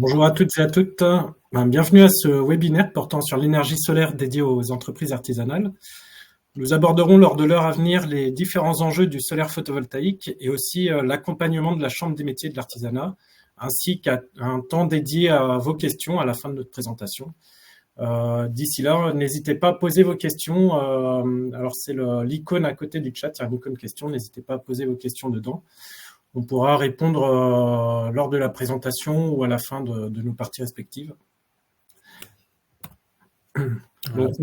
Bonjour à toutes et à toutes. Bienvenue à ce webinaire portant sur l'énergie solaire dédiée aux entreprises artisanales. Nous aborderons lors de l'heure à venir les différents enjeux du solaire photovoltaïque et aussi l'accompagnement de la Chambre des métiers de l'artisanat, ainsi qu'un temps dédié à vos questions à la fin de notre présentation. D'ici là, n'hésitez pas à poser vos questions. Alors, c'est l'icône à côté du chat, il y a une icône question, n'hésitez pas à poser vos questions dedans. On pourra répondre lors de la présentation ou à la fin de nos parties respectives. Donc,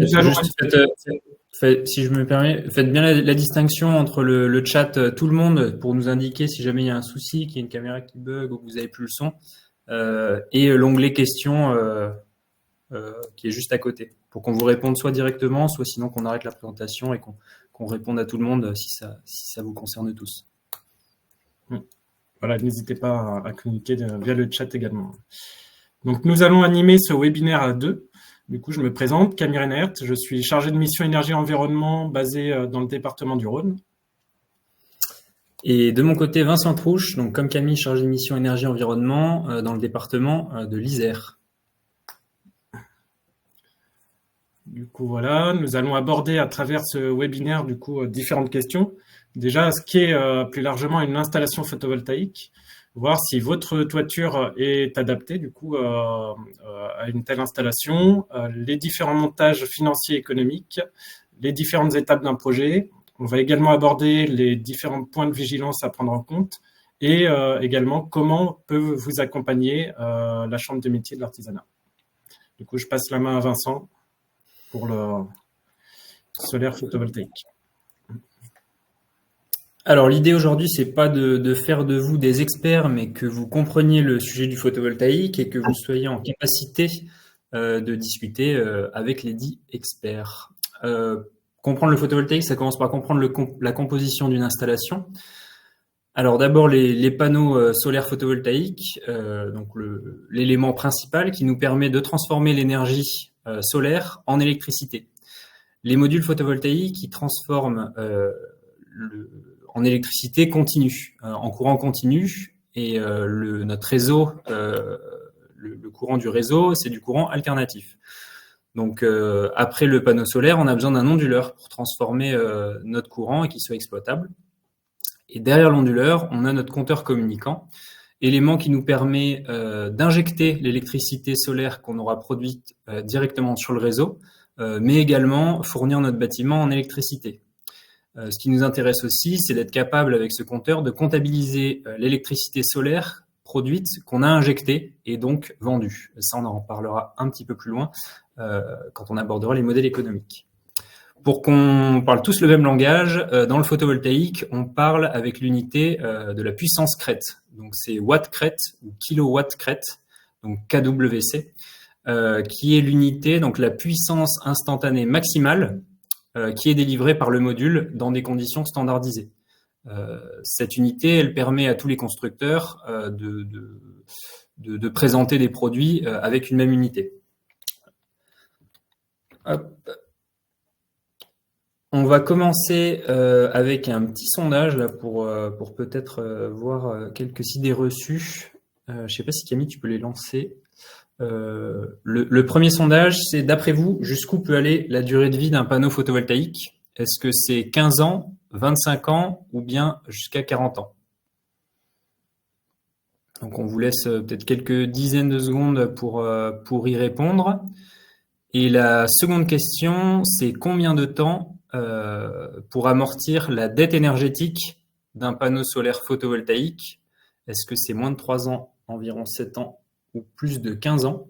si je me permets, faites bien la distinction entre le chat tout le monde pour nous indiquer si jamais il y a un souci, qu'il y a une caméra qui bug ou que vous n'avez plus le son, et l'onglet questions qui est juste à côté, pour qu'on vous réponde soit directement, soit sinon qu'on arrête la présentation et qu'on réponde à tout le monde si ça vous concerne tous. Voilà, n'hésitez pas à communiquer via le chat également. Donc, nous allons animer ce webinaire à deux. Du coup, je me présente, Camille Reinert, je suis chargé de mission énergie-environnement basé dans le département du Rhône. Et de mon côté, Vincent Trouche, donc comme Camille, chargé de mission énergie-environnement dans le département de l'Isère. Du coup, voilà, nous allons aborder à travers ce webinaire, du coup, différentes questions. Déjà, ce qui est plus largement une installation photovoltaïque, voir si votre toiture est adaptée, du coup, à une telle installation, les différents montages financiers et économiques, les différentes étapes d'un projet. On va également aborder les différents points de vigilance à prendre en compte et également comment peut vous accompagner la Chambre des métiers de l'artisanat. Du coup, je passe la main à Vincent pour le solaire photovoltaïque. Alors l'idée aujourd'hui, c'est pas de faire de vous des experts, mais que vous compreniez le sujet du photovoltaïque et que vous soyez en capacité de discuter avec les dits experts. Comprendre le photovoltaïque, ça commence par comprendre la composition d'une installation. Alors d'abord les panneaux solaires photovoltaïques, donc l'élément principal qui nous permet de transformer l'énergie solaire en électricité. Les modules photovoltaïques qui transforment en électricité continue, en courant continu, et notre réseau, le courant du réseau, c'est du courant alternatif. Donc après le panneau solaire, on a besoin d'un onduleur pour transformer notre courant et qu'il soit exploitable. Et derrière l'onduleur, on a notre compteur communicant, élément qui nous permet d'injecter l'électricité solaire qu'on aura produite directement sur le réseau, mais également fournir notre bâtiment en électricité. Ce qui nous intéresse aussi, c'est d'être capable avec ce compteur de comptabiliser l'électricité solaire produite qu'on a injectée et donc vendue. Ça, on en reparlera un petit peu plus loin quand on abordera les modèles économiques. Pour qu'on parle tous le même langage, dans le photovoltaïque, on parle avec l'unité de la puissance crête. Donc c'est watt crête ou kilowatt crête, donc kWc, qui est l'unité, donc la puissance instantanée maximale qui est délivrée par le module dans des conditions standardisées. Cette unité, elle permet à tous les constructeurs de présenter des produits avec une même unité. Hop. On va commencer avec un petit sondage là pour peut-être voir quelques idées reçues. Je ne sais pas si Camille, tu peux les lancer. Le premier sondage, c'est d'après vous, jusqu'où peut aller la durée de vie d'un panneau photovoltaïque? Est-ce que c'est 15 ans, 25 ans ou bien jusqu'à 40 ans? Donc on vous laisse peut-être quelques dizaines de secondes pour y répondre. Et la seconde question, c'est combien de temps pour amortir la dette énergétique d'un panneau solaire photovoltaïque? Est-ce que c'est moins de 3 ans, environ 7 ans, ou plus de 15 ans?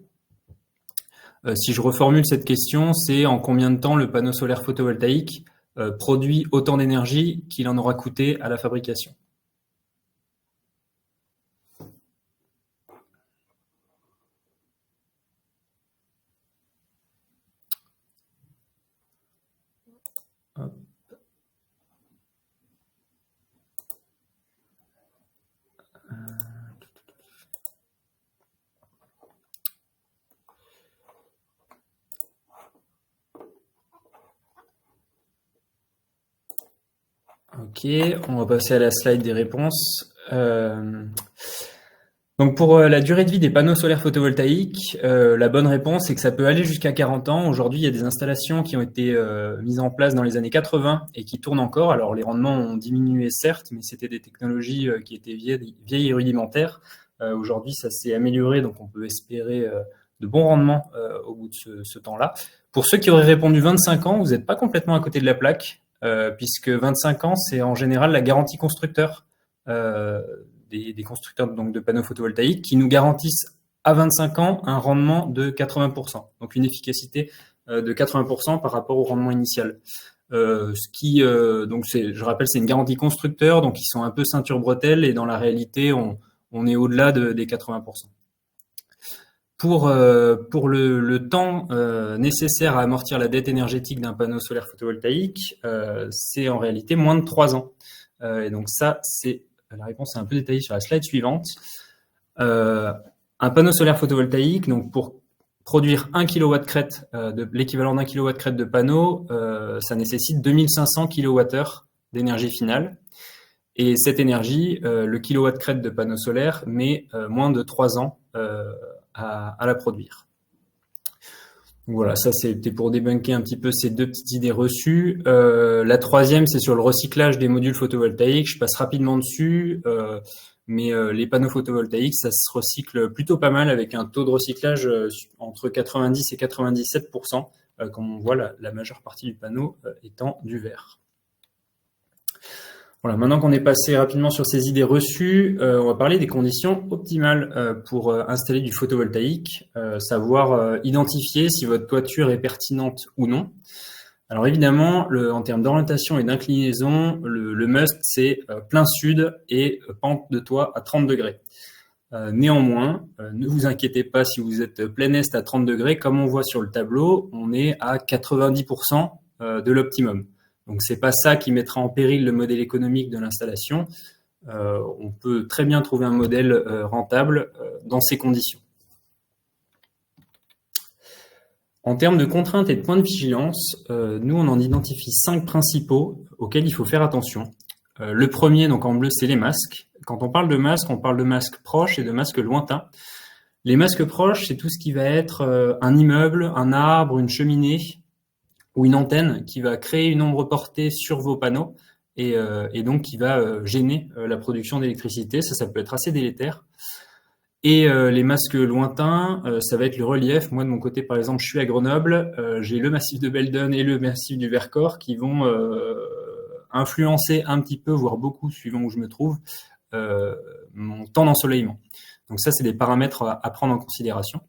Si je reformule cette question, c'est en combien de temps le panneau solaire photovoltaïque produit autant d'énergie qu'il en aura coûté à la fabrication? Hop. Ok, on va passer à la slide des réponses. Donc pour la durée de vie des panneaux solaires photovoltaïques, la bonne réponse est que ça peut aller jusqu'à 40 ans. Aujourd'hui, il y a des installations qui ont été mises en place dans les années 80 et qui tournent encore. Alors les rendements ont diminué certes, mais c'était des technologies qui étaient vieilles et rudimentaires. Aujourd'hui, ça s'est amélioré, donc on peut espérer de bons rendements au bout de ce temps-là. Pour ceux qui auraient répondu 25 ans, vous n'êtes pas complètement à côté de la plaque, puisque 25 ans, c'est en général la garantie constructeur. Des constructeurs donc, de panneaux photovoltaïques qui nous garantissent à 25 ans un rendement de 80%, donc une efficacité de 80% par rapport au rendement initial. Donc je rappelle, c'est une garantie constructeur, donc ils sont un peu ceinture bretelle et dans la réalité, on est au-delà des 80%. Pour le temps nécessaire à amortir la dette énergétique d'un panneau solaire photovoltaïque, c'est en réalité moins de 3 ans. Et donc ça, la réponse est un peu détaillée sur la slide suivante. Un panneau solaire photovoltaïque, donc pour produire 1 kWh l'équivalent d'1 kWh de panneau, ça nécessite 2500 kWh d'énergie finale. Et cette énergie, le kWh de panneau solaire met moins de 3 ans à la produire. Donc voilà, ça c'était pour débunker un petit peu ces deux petites idées reçues. La troisième, c'est sur le recyclage des modules photovoltaïques. Je passe rapidement dessus, mais les panneaux photovoltaïques, ça se recycle plutôt pas mal avec un taux de recyclage entre 90 et 97%, comme on voit la majeure partie du panneau étant du verre. Voilà, maintenant qu'on est passé rapidement sur ces idées reçues, on va parler des conditions optimales pour installer du photovoltaïque, savoir identifier si votre toiture est pertinente ou non. Alors évidemment, en termes d'orientation et d'inclinaison, le must, c'est plein sud et pente de toit à 30 degrés. Néanmoins, ne vous inquiétez pas si vous êtes plein est à 30 degrés, comme on voit sur le tableau, on est à 90% de l'optimum. Donc c'est pas ça qui mettra en péril le modèle économique de l'installation. On peut très bien trouver un modèle rentable dans ces conditions. En termes de contraintes et de points de vigilance, nous on en identifie 5 principaux auxquels il faut faire attention. Le premier, donc en bleu, c'est les masques. Quand on parle de masques proches et de masques lointains. Les masques proches, c'est tout ce qui va être un immeuble, un arbre, une cheminée, ou une antenne qui va créer une ombre portée sur vos panneaux et donc qui va gêner la production d'électricité. Ça peut être assez délétère. Et les masques lointains, ça va être le relief. Moi, de mon côté, par exemple, je suis à Grenoble. J'ai le massif de Belledonne et le massif du Vercors qui vont influencer un petit peu, voire beaucoup, suivant où je me trouve, mon temps d'ensoleillement. Donc ça, c'est des paramètres à prendre en considération.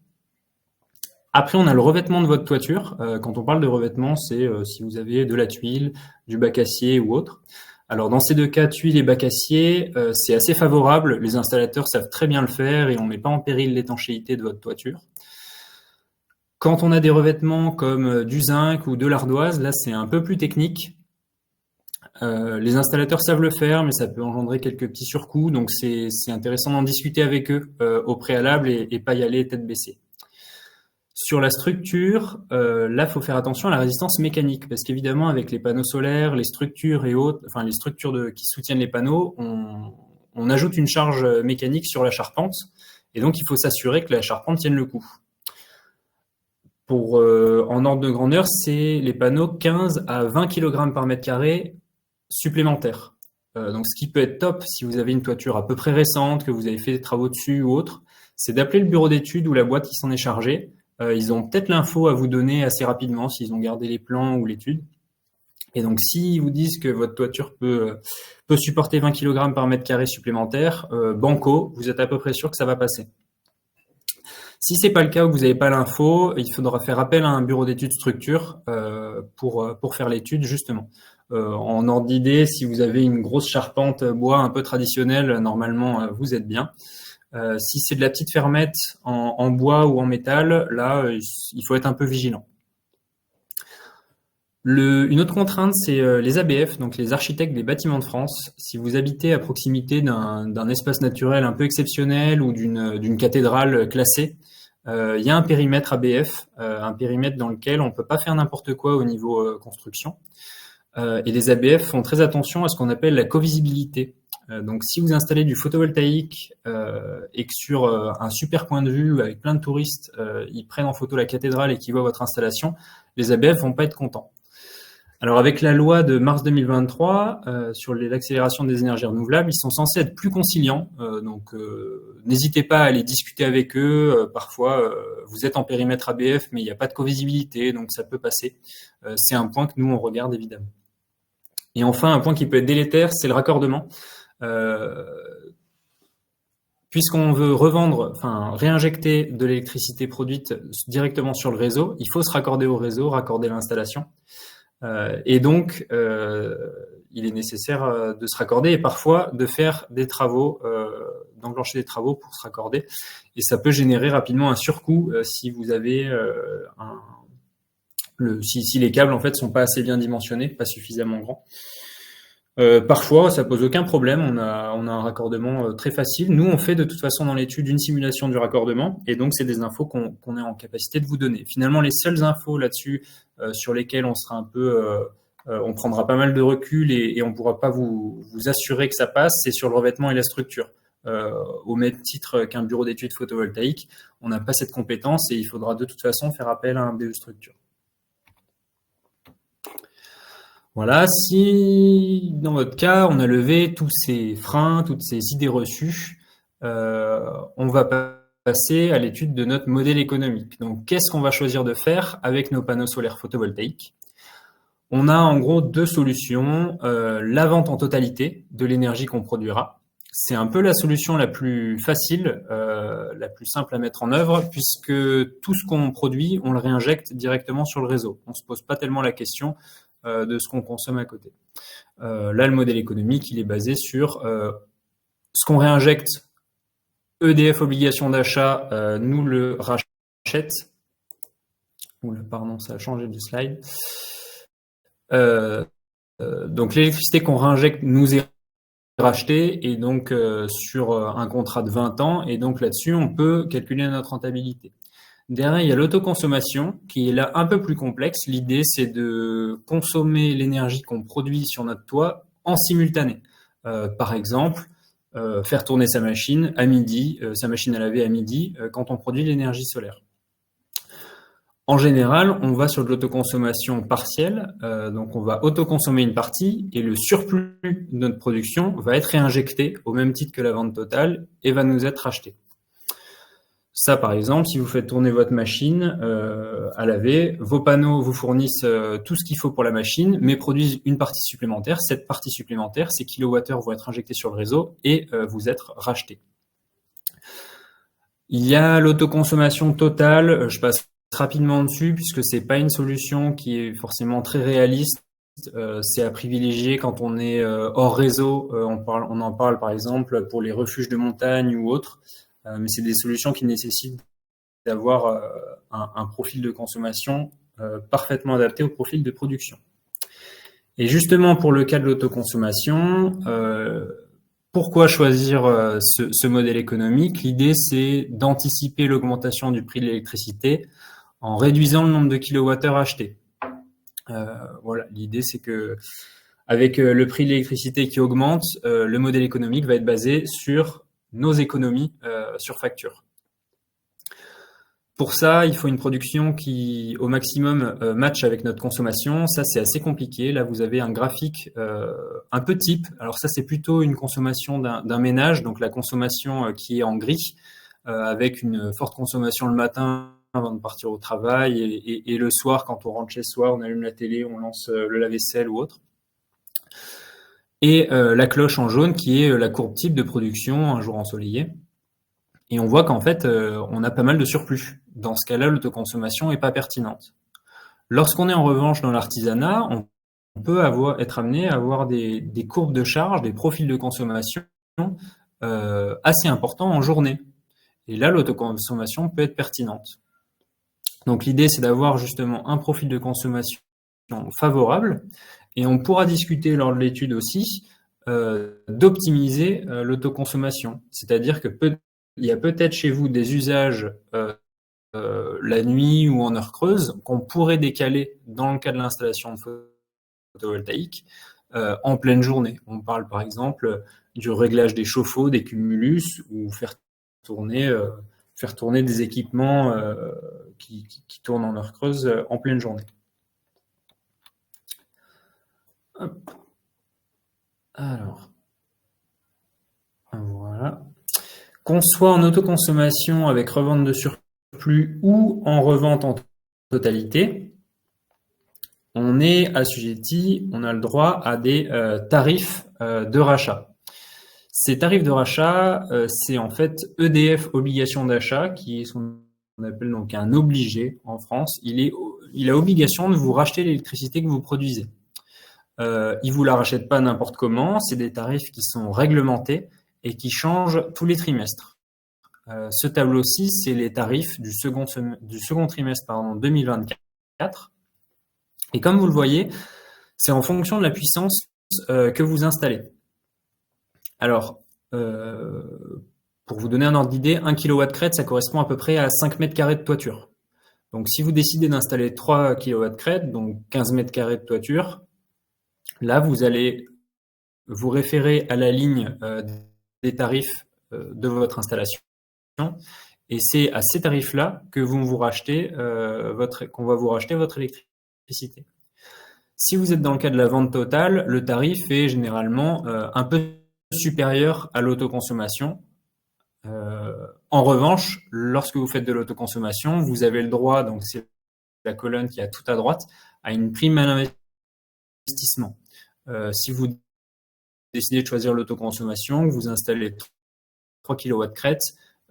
Après, on a le revêtement de votre toiture. Quand on parle de revêtement, c'est si vous avez de la tuile, du bac acier ou autre. Alors, dans ces deux cas, tuile et bac acier, c'est assez favorable. Les installateurs savent très bien le faire et on ne met pas en péril l'étanchéité de votre toiture. Quand on a des revêtements comme du zinc ou de l'ardoise, là, c'est un peu plus technique. Les installateurs savent le faire, mais ça peut engendrer quelques petits surcoûts. Donc, c'est intéressant d'en discuter avec eux au préalable et pas y aller tête baissée. Sur la structure, là, il faut faire attention à la résistance mécanique, parce qu'évidemment, avec les panneaux solaires, les structures et autres, enfin les structures qui soutiennent les panneaux, on ajoute une charge mécanique sur la charpente, et donc il faut s'assurer que la charpente tienne le coup. En ordre de grandeur, c'est les panneaux 15 à 20 kg par mètre carré supplémentaires. Donc ce qui peut être top si vous avez une toiture à peu près récente, que vous avez fait des travaux dessus ou autre, c'est d'appeler le bureau d'études ou la boîte qui s'en est chargée. Ils ont peut-être l'info à vous donner assez rapidement s'ils ont gardé les plans ou l'étude. Et donc, s'ils vous disent que votre toiture peut supporter 20 kg par mètre carré supplémentaire, banco, vous êtes à peu près sûr que ça va passer. Si c'est pas le cas ou que vous n'avez pas l'info, il faudra faire appel à un bureau d'études structure pour faire l'étude justement. En ordre d'idée, si vous avez une grosse charpente bois un peu traditionnelle, normalement vous êtes bien. Si c'est de la petite fermette en bois ou en métal, là, il faut être un peu vigilant. Une autre contrainte, c'est les ABF, donc les architectes des bâtiments de France. Si vous habitez à proximité d'un espace naturel un peu exceptionnel ou d'une cathédrale classée, il y a un périmètre ABF, un périmètre dans lequel on ne peut pas faire n'importe quoi au niveau construction. Et les ABF font très attention à ce qu'on appelle la covisibilité. Donc, si vous installez du photovoltaïque et que sur un super point de vue avec plein de touristes, ils prennent en photo la cathédrale et qu'ils voient votre installation, les ABF vont pas être contents. Alors, avec la loi de mars 2023 sur l'accélération des énergies renouvelables, ils sont censés être plus conciliants. Donc, n'hésitez pas à aller discuter avec eux. Parfois, vous êtes en périmètre ABF, mais il n'y a pas de covisibilité, donc ça peut passer. C'est un point que nous, on regarde évidemment. Et enfin, un point qui peut être délétère, c'est le raccordement. Puisqu'on veut réinjecter de l'électricité produite directement sur le réseau, il faut se raccorder au réseau, raccorder l'installation. Et donc, il est nécessaire de se raccorder et parfois de faire des travaux, d'enclencher des travaux pour se raccorder. Et ça peut générer rapidement un surcoût si vous avez si les câbles en fait sont pas assez bien dimensionnés, pas suffisamment grands. Parfois, ça pose aucun problème. On a un raccordement très facile. Nous, on fait de toute façon dans l'étude une simulation du raccordement, et donc c'est des infos qu'on est en capacité de vous donner. Finalement, les seules infos là-dessus sur lesquelles on sera on prendra pas mal de recul et on pourra pas vous assurer que ça passe, c'est sur le revêtement et la structure. Au même titre qu'un bureau d'études photovoltaïques, on n'a pas cette compétence et il faudra de toute façon faire appel à un BE structure. Voilà, si dans votre cas, on a levé tous ces freins, toutes ces idées reçues, on va passer à l'étude de notre modèle économique. Donc, qu'est-ce qu'on va choisir de faire avec nos panneaux solaires photovoltaïques? On a en gros deux solutions. La vente en totalité de l'énergie qu'on produira. C'est un peu la solution la plus facile, la plus simple à mettre en œuvre, puisque tout ce qu'on produit, on le réinjecte directement sur le réseau. On ne se pose pas tellement la question de ce qu'on consomme à côté. Là, le modèle économique, il est basé sur ce qu'on réinjecte. EDF obligation d'achat nous le rachète. Pardon, ça a changé de slide. Donc l'électricité qu'on réinjecte nous est rachetée et donc sur un contrat de 20 ans, et donc là-dessus on peut calculer notre rentabilité. Derrière, il y a l'autoconsommation qui est là un peu plus complexe. L'idée, c'est de consommer l'énergie qu'on produit sur notre toit en simultané. Par exemple, faire tourner sa machine à midi, sa machine à laver à midi, quand on produit l'énergie solaire. En général, on va sur de l'autoconsommation partielle, donc on va autoconsommer une partie et le surplus de notre production va être réinjecté au même titre que la vente totale et va nous être racheté. Ça, par exemple, si vous faites tourner votre machine à laver, vos panneaux vous fournissent tout ce qu'il faut pour la machine, mais produisent une partie supplémentaire. Cette partie supplémentaire, ces kilowattheures vont être injectés sur le réseau et vous être rachetés. Il y a l'autoconsommation totale. Je passe rapidement dessus puisque c'est pas une solution qui est forcément très réaliste. C'est à privilégier quand on est hors réseau. On en parle par exemple pour les refuges de montagne ou autres. Mais c'est des solutions qui nécessitent d'avoir un profil de consommation parfaitement adapté au profil de production. Et justement, pour le cas de l'autoconsommation, pourquoi choisir ce modèle économique? L'idée, c'est d'anticiper l'augmentation du prix de l'électricité en réduisant le nombre de kilowattheures achetés. Voilà, l'idée, c'est que avec le prix de l'électricité qui augmente, le modèle économique va être basé sur nos économies sur facture. Pour ça, il faut une production qui, au maximum, matche avec notre consommation. Ça, c'est assez compliqué. Là, vous avez un graphique un peu type. Alors ça, c'est plutôt une consommation d'un ménage, donc la consommation qui est en gris, avec une forte consommation le matin avant de partir au travail et le soir, quand on rentre chez soi, on allume la télé, on lance le lave-vaisselle ou autre. Et la cloche en jaune qui est la courbe type de production un jour ensoleillé. Et on voit qu'en fait, on a pas mal de surplus. Dans ce cas-là, l'autoconsommation n'est pas pertinente. Lorsqu'on est en revanche dans l'artisanat, on peut être amené à avoir des courbes de charge, des profils de consommation assez importants en journée. Et là, l'autoconsommation peut être pertinente. Donc l'idée, c'est d'avoir justement un profil de consommation favorable. Et on pourra discuter lors de l'étude aussi d'optimiser l'autoconsommation. C'est-à-dire que il y a peut-être chez vous des usages la nuit ou en heure creuse qu'on pourrait décaler dans le cas de l'installation de photovoltaïque en pleine journée. On parle par exemple du réglage des chauffe-eau, des cumulus, ou faire tourner des équipements qui tournent en heure creuse en pleine journée. Hop. Alors, voilà. Qu'on soit en autoconsommation avec revente de surplus ou en revente en totalité, on est assujetti, on a le droit à des tarifs de rachat. Ces tarifs de rachat, c'est en fait EDF obligation d'achat, qui est ce qu'on appelle donc un obligé en France. Il a obligation de vous racheter l'électricité que vous produisez. Il vous la rachète pas n'importe comment, c'est des tarifs qui sont réglementés et qui changent tous les trimestres. Ce tableau-ci, c'est les tarifs du second trimestre 2024. Et comme vous le voyez, c'est en fonction de la puissance que vous installez. Alors, pour vous donner un ordre d'idée, 1 kW crête, ça correspond à peu près à 5 mètres carrés de toiture. Donc, si vous décidez d'installer 3 kW crête, donc 15 mètres carrés de toiture, là, vous allez vous référer à la ligne des tarifs de votre installation. Et c'est à ces tarifs-là que qu'on va vous racheter votre électricité. Si vous êtes dans le cas de la vente totale, le tarif est généralement un peu supérieur à l'autoconsommation. En revanche, lorsque vous faites de l'autoconsommation, vous avez le droit, donc c'est la colonne qui est tout à droite, à une prime à l'investissement. Si vous décidez de choisir l'autoconsommation, vous installez 3 kW crête,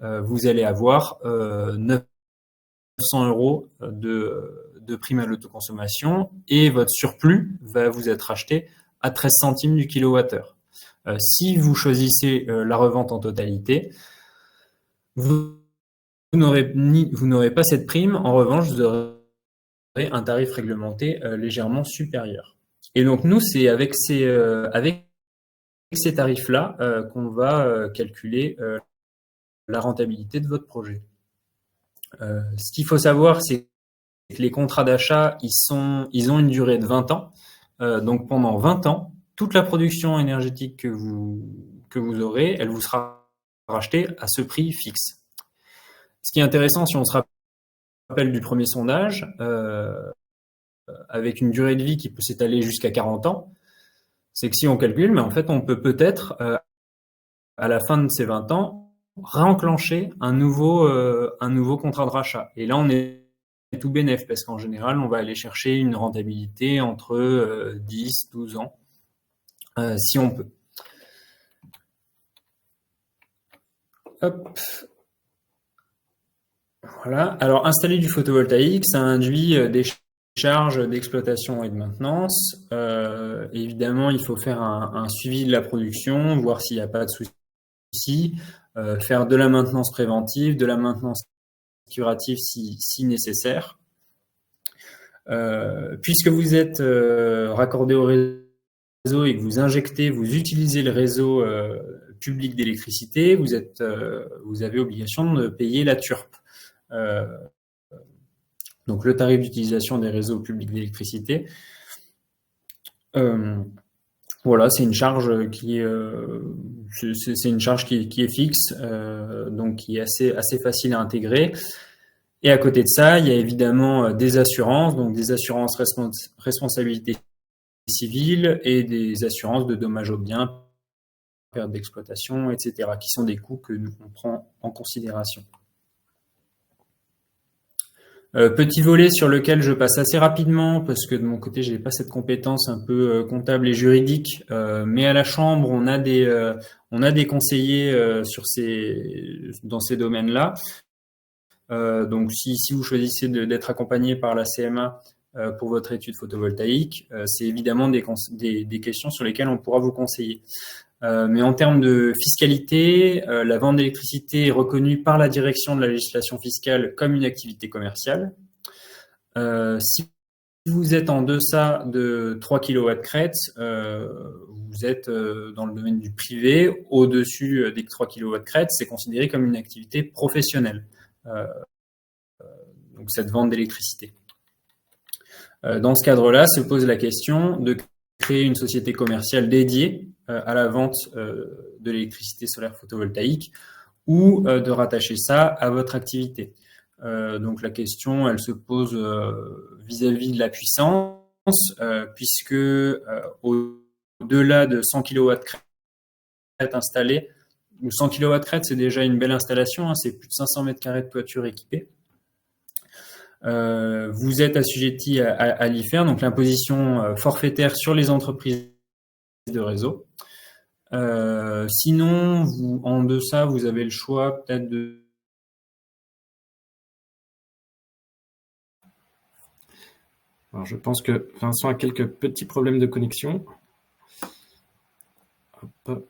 vous allez avoir 900 € de prime à l'autoconsommation et votre surplus va vous être acheté à 13 centimes du kilowattheure. Si vous choisissez la revente en totalité, vous n'aurez pas cette prime. En revanche, vous aurez un tarif réglementé légèrement supérieur. Et donc nous, c'est avec ces tarifs-là qu'on va calculer la rentabilité de votre projet. Ce qu'il faut savoir, c'est que les contrats d'achat, ils ont une durée de 20 ans. Donc pendant 20 ans, toute la production énergétique que vous aurez, elle vous sera rachetée à ce prix fixe. Ce qui est intéressant, si on se rappelle du premier sondage, avec une durée de vie qui peut s'étaler jusqu'à 40 ans, c'est que si on calcule, mais en fait, on peut peut-être, à la fin de ces 20 ans, réenclencher un nouveau contrat de rachat. Et là, on est tout bénef, parce qu'en général, on va aller chercher une rentabilité entre 10, 12 ans, si on peut. Hop. Voilà. Alors, installer du photovoltaïque, ça induit des charges d'exploitation et de maintenance. Évidemment, il faut faire un suivi de la production, voir s'il n'y a pas de soucis, faire de la maintenance préventive, de la maintenance curative si nécessaire. Puisque vous êtes raccordé au réseau et que vous utilisez le réseau public d'électricité, vous avez obligation de payer la TURPE. Donc le tarif d'utilisation des réseaux publics d'électricité. Voilà, c'est une charge qui est fixe, donc qui est assez facile à intégrer. Et à côté de ça, il y a évidemment des assurances, donc des assurances responsabilité civile et des assurances de dommages aux biens, perte d'exploitation, etc., qui sont des coûts que nous prenons en considération. Petit volet sur lequel je passe assez rapidement parce que de mon côté j'ai pas cette compétence un peu comptable et juridique, mais à la chambre on a des conseillers dans ces domaines-là. Donc si vous choisissez d'être accompagné par la CMA pour votre étude photovoltaïque, c'est évidemment des questions sur lesquelles on pourra vous conseiller. Mais en termes de fiscalité, la vente d'électricité est reconnue par la direction de la législation fiscale comme une activité commerciale. Si vous êtes en deçà de 3 kW crête, vous êtes dans le domaine du privé. Au-dessus des 3 kW crête, c'est considéré comme une activité professionnelle. Donc cette vente d'électricité. Dans ce cadre-là, se pose la question de créer une société commerciale dédiée à la vente de l'électricité solaire photovoltaïque ou de rattacher ça à votre activité. Donc la question, elle se pose vis-à-vis de la puissance, puisque au-delà de 100 kW crête installée, ou 100 kW crête, c'est déjà une belle installation, c'est plus de 500 m² de toiture équipée. Vous êtes assujetti à l'IFER, donc l'imposition forfaitaire sur les entreprises de réseau. Sinon, en deçà, vous avez le choix peut-être de... Alors, je pense que Vincent a quelques petits problèmes de connexion. Hop.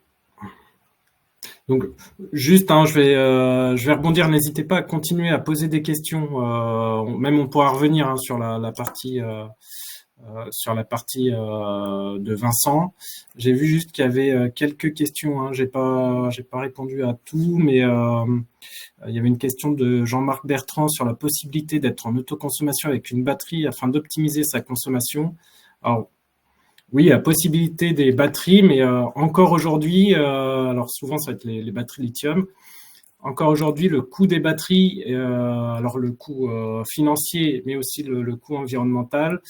Donc, juste, je vais rebondir. N'hésitez pas à continuer à poser des questions. Même on pourra revenir sur la partie de Vincent. J'ai vu juste qu'il y avait quelques questions. J'ai pas répondu à tout, mais il y avait une question de Jean-Marc Bertrand sur la possibilité d'être en autoconsommation avec une batterie afin d'optimiser sa consommation. Alors, oui, la possibilité des batteries, mais encore aujourd'hui, alors souvent ça va être les batteries lithium. Encore aujourd'hui, le coût des batteries, alors le coût financier, mais aussi le coût environnemental,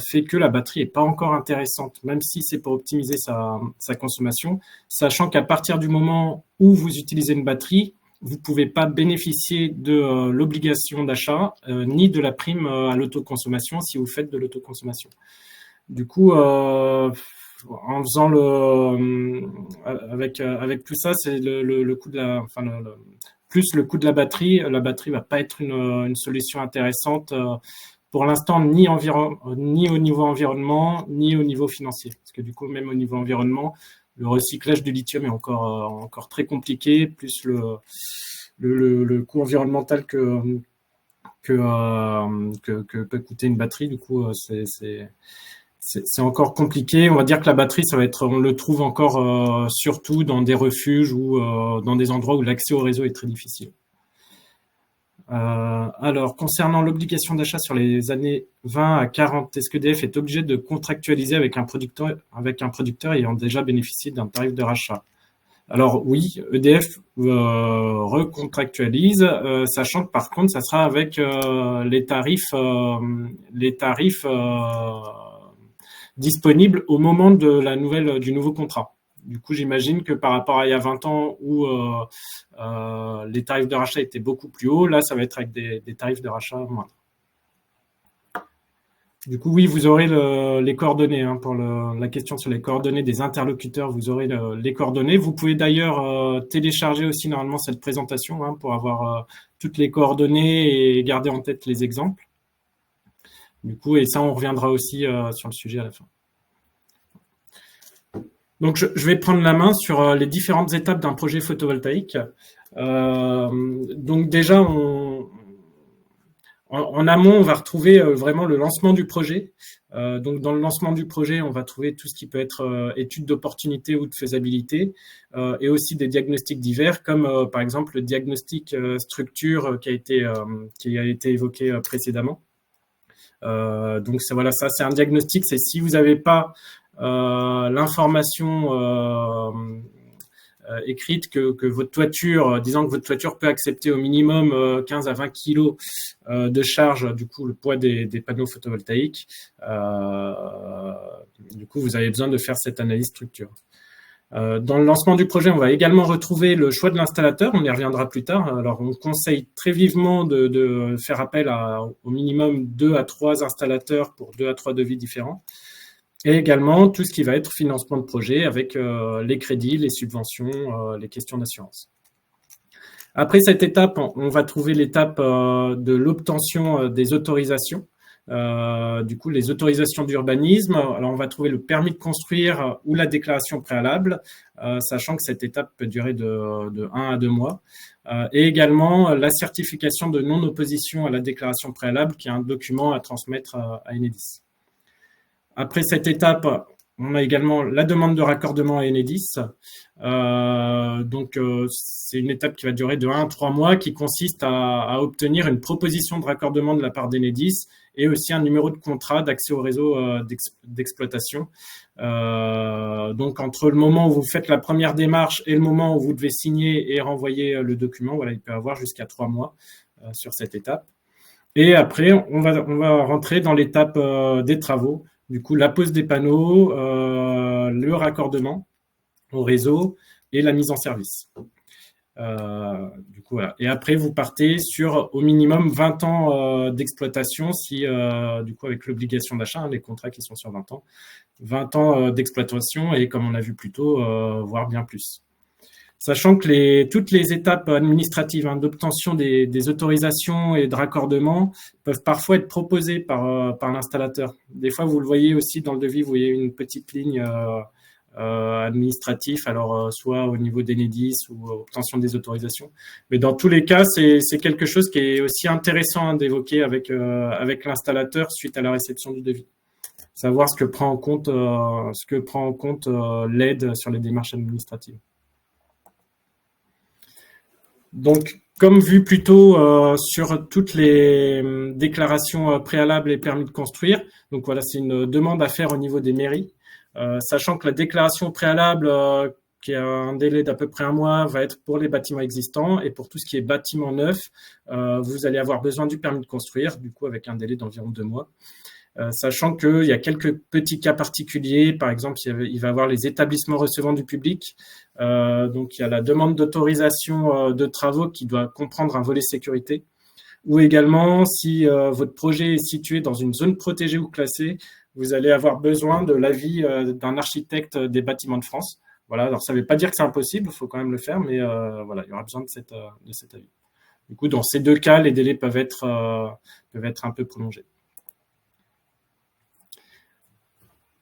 fait que la batterie n'est pas encore intéressante, même si c'est pour optimiser sa consommation, sachant qu'à partir du moment où vous utilisez une batterie, vous ne pouvez pas bénéficier de l'obligation d'achat, ni de la prime à l'autoconsommation si vous faites de l'autoconsommation. Du coup, en faisant avec tout ça, c'est le coût de plus le coût de la batterie va pas être une solution intéressante pour l'instant, ni au niveau environnement, ni au niveau financier. Parce que du coup, même au niveau environnement, le recyclage du lithium est encore très compliqué, plus le coût environnemental que peut coûter une batterie. Du coup, c'est encore compliqué. On va dire que la batterie, on le trouve encore surtout dans des refuges ou dans des endroits où l'accès au réseau est très difficile. Alors, concernant l'obligation d'achat sur les années 20 à 40, est-ce qu'EDF est obligé de contractualiser avec un producteur ayant déjà bénéficié d'un tarif de rachat? Alors oui, EDF recontractualise, sachant que par contre, ça sera avec les tarifs disponible au moment du nouveau contrat. Du coup, j'imagine que par rapport à il y a 20 ans où les tarifs de rachat étaient beaucoup plus hauts, là, ça va être avec des tarifs de rachat moindres. Du coup, oui, vous aurez les coordonnées pour la question sur les coordonnées des interlocuteurs. Vous aurez les coordonnées. Vous pouvez d'ailleurs télécharger aussi normalement cette présentation pour avoir toutes les coordonnées et garder en tête les exemples. Du coup, et ça, on reviendra aussi sur le sujet à la fin. Donc, je vais prendre la main sur les différentes étapes d'un projet photovoltaïque. Donc, déjà, en amont, on va retrouver vraiment le lancement du projet. Donc, dans le lancement du projet, on va trouver tout ce qui peut être étude d'opportunité ou de faisabilité, et aussi des diagnostics divers, comme par exemple le diagnostic structure qui a été évoqué précédemment. Donc voilà, ça c'est un diagnostic, c'est si vous n'avez pas l'information écrite que votre toiture, disant que votre toiture peut accepter au minimum 15 à 20 kg de charge, du coup le poids des panneaux photovoltaïques, du coup vous avez besoin de faire cette analyse structure. Dans le lancement du projet, on va également retrouver le choix de l'installateur, on y reviendra plus tard. Alors, on conseille très vivement de faire appel au minimum 2 à 3 installateurs pour 2 à 3 devis différents. Et également, tout ce qui va être financement de projet avec les crédits, les subventions, les questions d'assurance. Après cette étape, on va trouver l'étape de l'obtention des autorisations. Du coup, les autorisations d'urbanisme. Alors, on va trouver le permis de construire ou la déclaration préalable, sachant que cette étape peut durer de 1 à 2 mois. Et également, la certification de non-opposition à la déclaration préalable, qui est un document à transmettre à Enedis. Après cette étape, on a également la demande de raccordement à Enedis. c'est une étape qui va durer de 1 à 3 mois qui consiste à obtenir une proposition de raccordement de la part d'Enedis et aussi un numéro de contrat d'accès au réseau d'exploitation. Donc, entre le moment où vous faites la première démarche et le moment où vous devez signer et renvoyer le document, voilà, il peut y avoir jusqu'à 3 mois sur cette étape. Et après, on va rentrer dans l'étape des travaux. Du coup, la pose des panneaux, le raccordement au réseau et la mise en service. Du coup, voilà. Et après, vous partez sur au minimum 20 ans d'exploitation, si du coup avec l'obligation d'achat, les contrats qui sont sur 20 ans, 20 ans d'exploitation et comme on a vu plus tôt, voire bien plus. Sachant que toutes les étapes administratives d'obtention des autorisations et de raccordement peuvent parfois être proposées par l'installateur. Des fois, vous le voyez aussi dans le devis, vous voyez une petite ligne administrative, alors soit au niveau d'Enedis ou obtention des autorisations. Mais dans tous les cas, c'est quelque chose qui est aussi intéressant d'évoquer avec l'installateur suite à la réception du devis. Savoir ce que prend en compte l'aide sur les démarches administratives. Donc, comme vu plus tôt sur toutes les déclarations préalables et permis de construire, donc voilà, c'est une demande à faire au niveau des mairies, sachant que la déclaration préalable, qui a un délai d'à peu près 1 mois, va être pour les bâtiments existants et pour tout ce qui est bâtiment neuf, vous allez avoir besoin du permis de construire, du coup avec un délai d'environ 2 mois. Sachant qu'il y a quelques petits cas particuliers, par exemple, il va y avoir les établissements recevant du public. Donc, il y a la demande d'autorisation de travaux qui doit comprendre un volet sécurité. Ou également, si votre projet est situé dans une zone protégée ou classée, vous allez avoir besoin de l'avis d'un architecte des bâtiments de France. Voilà, alors ça ne veut pas dire que c'est impossible, il faut quand même le faire, mais voilà, il y aura besoin de cet avis. Du coup, dans ces 2 cas, les délais peuvent être un peu prolongés.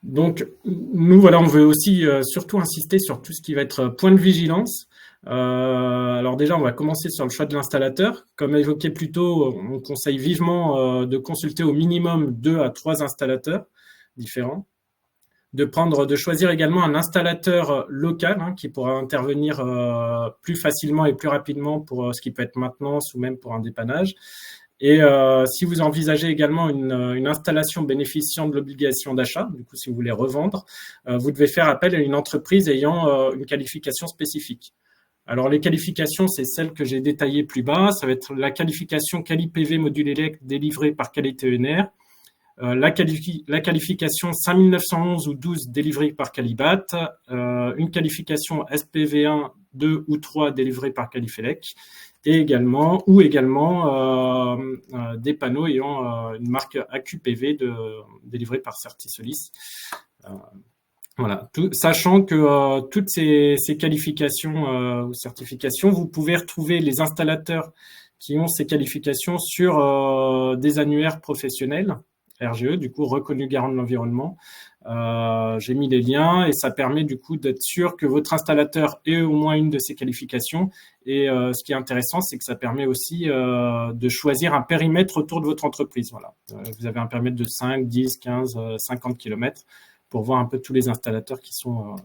Donc, nous, voilà, on veut aussi surtout insister sur tout ce qui va être point de vigilance. Alors déjà, on va commencer sur le choix de l'installateur. Comme évoqué plus tôt, on conseille vivement de consulter au minimum 2 à 3 installateurs différents. De choisir également un installateur local qui pourra intervenir plus facilement et plus rapidement pour ce qui peut être maintenance ou même pour un dépannage. Et si vous envisagez également une installation bénéficiant de l'obligation d'achat, du coup si vous voulez revendre, vous devez faire appel à une entreprise ayant une qualification spécifique. Alors les qualifications, c'est celles que j'ai détaillées plus bas. Ça va être la qualification Quali-PV module élect délivrée par Qualité ENR, la qualification 5911 ou 12 délivrée par Qualibat, une qualification SPV1, 2 ou 3 délivrée par Qualifelec, et également des panneaux ayant une marque AQPV délivrée par Certisolis. Voilà. Sachant que toutes ces qualifications ou certifications, vous pouvez retrouver les installateurs qui ont ces qualifications sur des annuaires professionnels, RGE, du coup reconnu garant de l'environnement. J'ai mis les liens et ça permet du coup d'être sûr que votre installateur ait au moins une de ces qualifications. Et ce qui est intéressant, c'est que ça permet aussi de choisir un périmètre autour de votre entreprise. Voilà. Vous avez un périmètre de 5, 10, 15, 50 km pour voir un peu tous les installateurs qui sont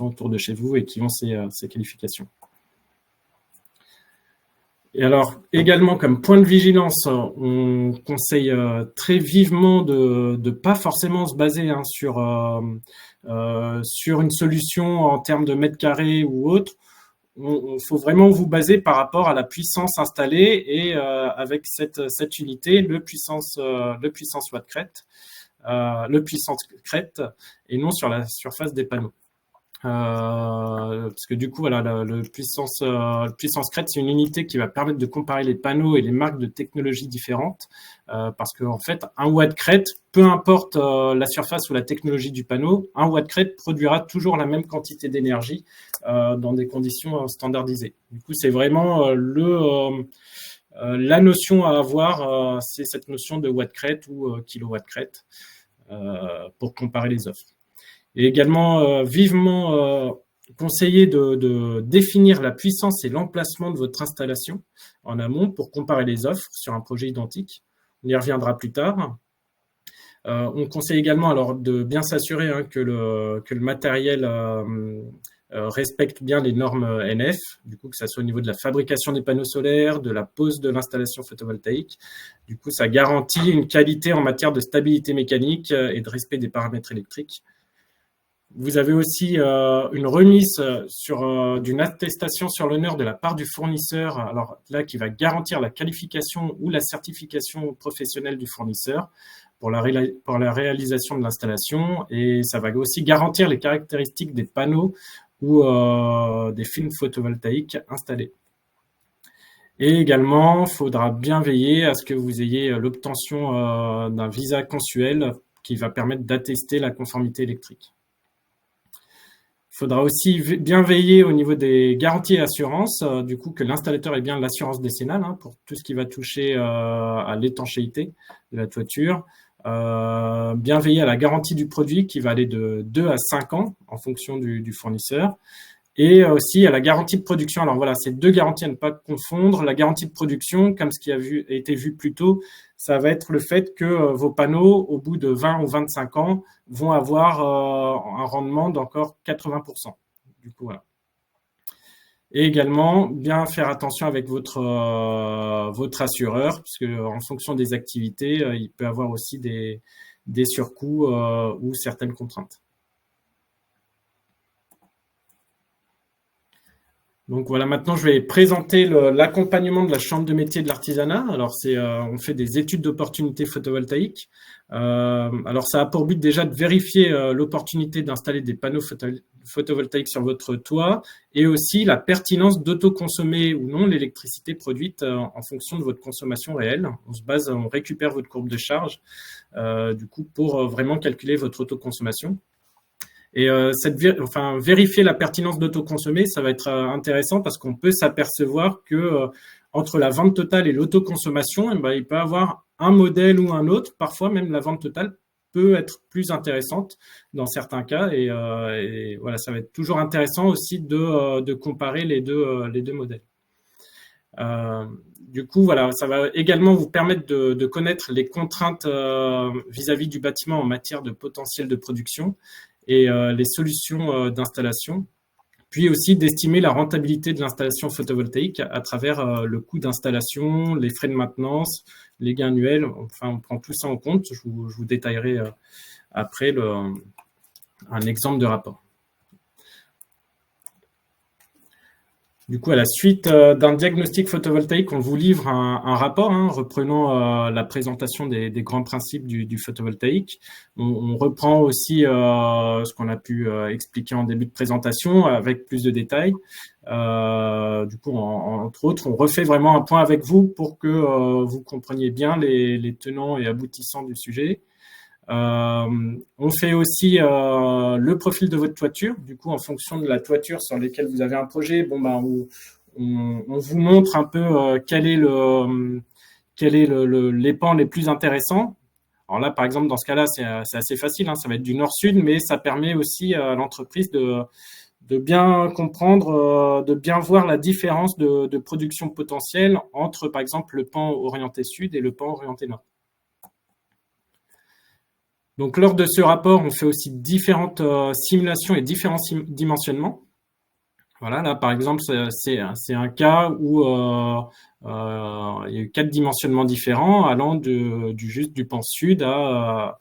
autour de chez vous et qui ont ces qualifications. Et alors, également, comme point de vigilance, on conseille très vivement de pas forcément se baser sur une solution en termes de mètres carrés ou autre. Il faut vraiment vous baser par rapport à la puissance installée et avec cette unité, le puissance watt crête, le puissance crête et non sur la surface des panneaux. Parce que du coup, voilà, le puissance crête, c'est une unité qui va permettre de comparer les panneaux et les marques de technologies différentes. Parce que en fait, un watt crête, peu importe la surface ou la technologie du panneau, un watt crête produira toujours la même quantité d'énergie dans des conditions standardisées. Du coup, c'est vraiment la notion à avoir, c'est cette notion de watt crête ou kilowatt crête pour comparer les offres. Et également vivement conseillé de définir la puissance et l'emplacement de votre installation en amont pour comparer les offres sur un projet identique. On y reviendra plus tard. On conseille également alors de bien s'assurer que le matériel respectent bien les normes NF, du coup que ça soit au niveau de la fabrication des panneaux solaires, de la pose de l'installation photovoltaïque. Du coup, ça garantit une qualité en matière de stabilité mécanique et de respect des paramètres électriques. Vous avez aussi une remise d'une attestation sur l'honneur de la part du fournisseur, alors là qui va garantir la qualification ou la certification professionnelle du fournisseur pour la réalisation de l'installation, et ça va aussi garantir les caractéristiques des panneaux ou des films photovoltaïques installés. Et également, il faudra bien veiller à ce que vous ayez l'obtention d'un visa consuel qui va permettre d'attester la conformité électrique. Il faudra aussi bien veiller au niveau des garanties et assurances, du coup que l'installateur ait bien l'assurance décennale pour tout ce qui va toucher à l'étanchéité de la toiture. Bien veiller à la garantie du produit qui va aller de 2 à 5 ans en fonction du fournisseur. Et aussi à la garantie de production. Alors voilà, c'est deux garanties à ne pas confondre. La garantie de production, comme ce qui a été vu plus tôt, ça va être le fait que vos panneaux, au bout de 20 ou 25 ans, vont avoir un rendement d'encore 80%. Du coup, voilà. Et également, bien faire attention avec votre assureur, parce que en fonction des activités, il peut avoir aussi des surcoûts ou certaines contraintes. Donc voilà, maintenant je vais présenter l'accompagnement de la Chambre de métier de l'artisanat. Alors on fait des études d'opportunité photovoltaïque. Alors ça a pour but déjà de vérifier l'opportunité d'installer des panneaux photovoltaïques sur votre toit et aussi la pertinence d'autoconsommer ou non l'électricité produite en fonction de votre consommation réelle. On récupère votre courbe de charge du coup pour vraiment calculer votre autoconsommation. Et vérifier la pertinence d'autoconsommer, ça va être intéressant parce qu'on peut s'apercevoir que entre la vente totale et l'autoconsommation, il peut y avoir un modèle ou un autre. Parfois, même la vente totale peut être plus intéressante dans certains cas. Et voilà, ça va être toujours intéressant aussi de comparer les deux modèles. Du coup, voilà, ça va également vous permettre de connaître les contraintes vis-à-vis du bâtiment en matière de potentiel de production et les solutions d'installation, puis aussi d'estimer la rentabilité de l'installation photovoltaïque à travers le coût d'installation, les frais de maintenance, les gains annuels. Enfin, on prend tout ça en compte. Je vous détaillerai après un exemple de rapport. Du coup, à la suite d'un diagnostic photovoltaïque, on vous livre un rapport reprenant la présentation des grands principes du photovoltaïque. On reprend aussi ce qu'on a pu expliquer en début de présentation avec plus de détails. Du coup, entre autres, on refait vraiment un point avec vous pour que vous compreniez bien les tenants et aboutissants du sujet. On fait aussi le profil de votre toiture. Du coup, en fonction de la toiture sur laquelle vous avez un projet, on vous montre un peu quel est les pans les plus intéressants. Alors là, par exemple, dans ce cas-là, c'est assez facile. Ça va être du nord-sud, mais ça permet aussi à l'entreprise de bien comprendre, de bien voir la différence de production potentielle entre, par exemple, le pan orienté sud et le pan orienté nord. Donc, lors de ce rapport, on fait aussi différentes simulations et différents dimensionnements. Voilà, là, par exemple, c'est un cas où il y a eu 4 dimensionnements différents allant juste du pan sud à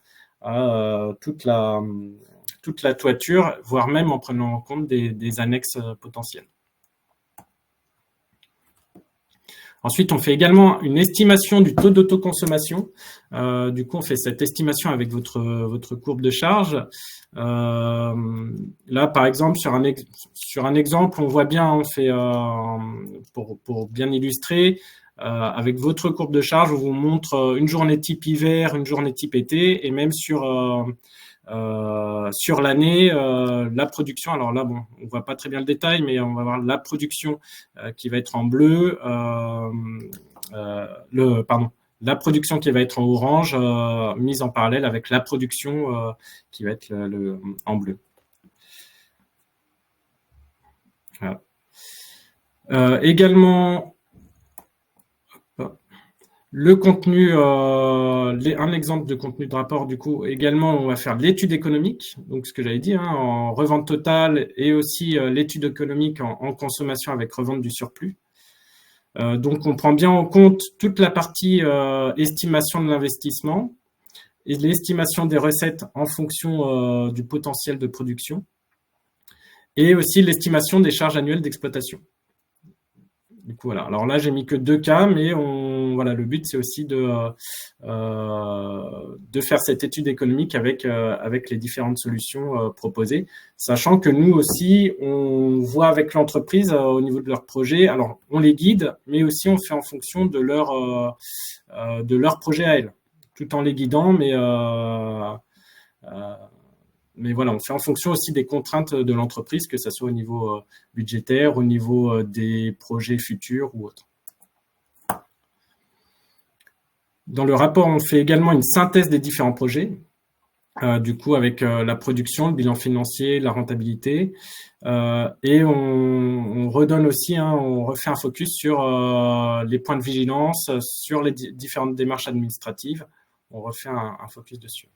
toute la toiture, voire même en prenant en compte des annexes potentielles. Ensuite, on fait également une estimation du taux d'autoconsommation. Du coup, on fait cette estimation avec votre courbe de charge. Là, par exemple, sur un exemple, on voit bien, on fait pour bien illustrer, avec votre courbe de charge, on vous montre une journée type hiver, une journée type été, et même sur l'année, la production. Alors là, on voit pas très bien le détail, mais on va voir la production qui va être en bleu, la production qui va être en orange, mise en parallèle avec la production qui va être en bleu. Voilà. Également, Le contenu, un exemple de contenu de rapport, du coup, également, on va faire l'étude économique, donc ce que j'avais dit, en revente totale, et aussi l'étude économique en consommation avec revente du surplus. Donc, on prend bien en compte toute la partie estimation de l'investissement et l'estimation des recettes en fonction du potentiel de production, et aussi l'estimation des charges annuelles d'exploitation. Du coup, voilà. Alors là, j'ai mis que 2 cas, mais voilà, le but, c'est aussi de faire cette étude économique avec les différentes solutions proposées, sachant que nous aussi, on voit avec l'entreprise au niveau de leur projet. Alors, on les guide, mais aussi on fait en fonction de leur projet à elles, tout en les guidant, mais voilà, on fait en fonction aussi des contraintes de l'entreprise, que ce soit au niveau budgétaire, au niveau des projets futurs ou autres. Dans le rapport, on fait également une synthèse des différents projets, du coup avec la production, le bilan financier, la rentabilité, et on redonne aussi, on refait un focus sur les points de vigilance, sur les différentes démarches administratives. On refait un focus dessus.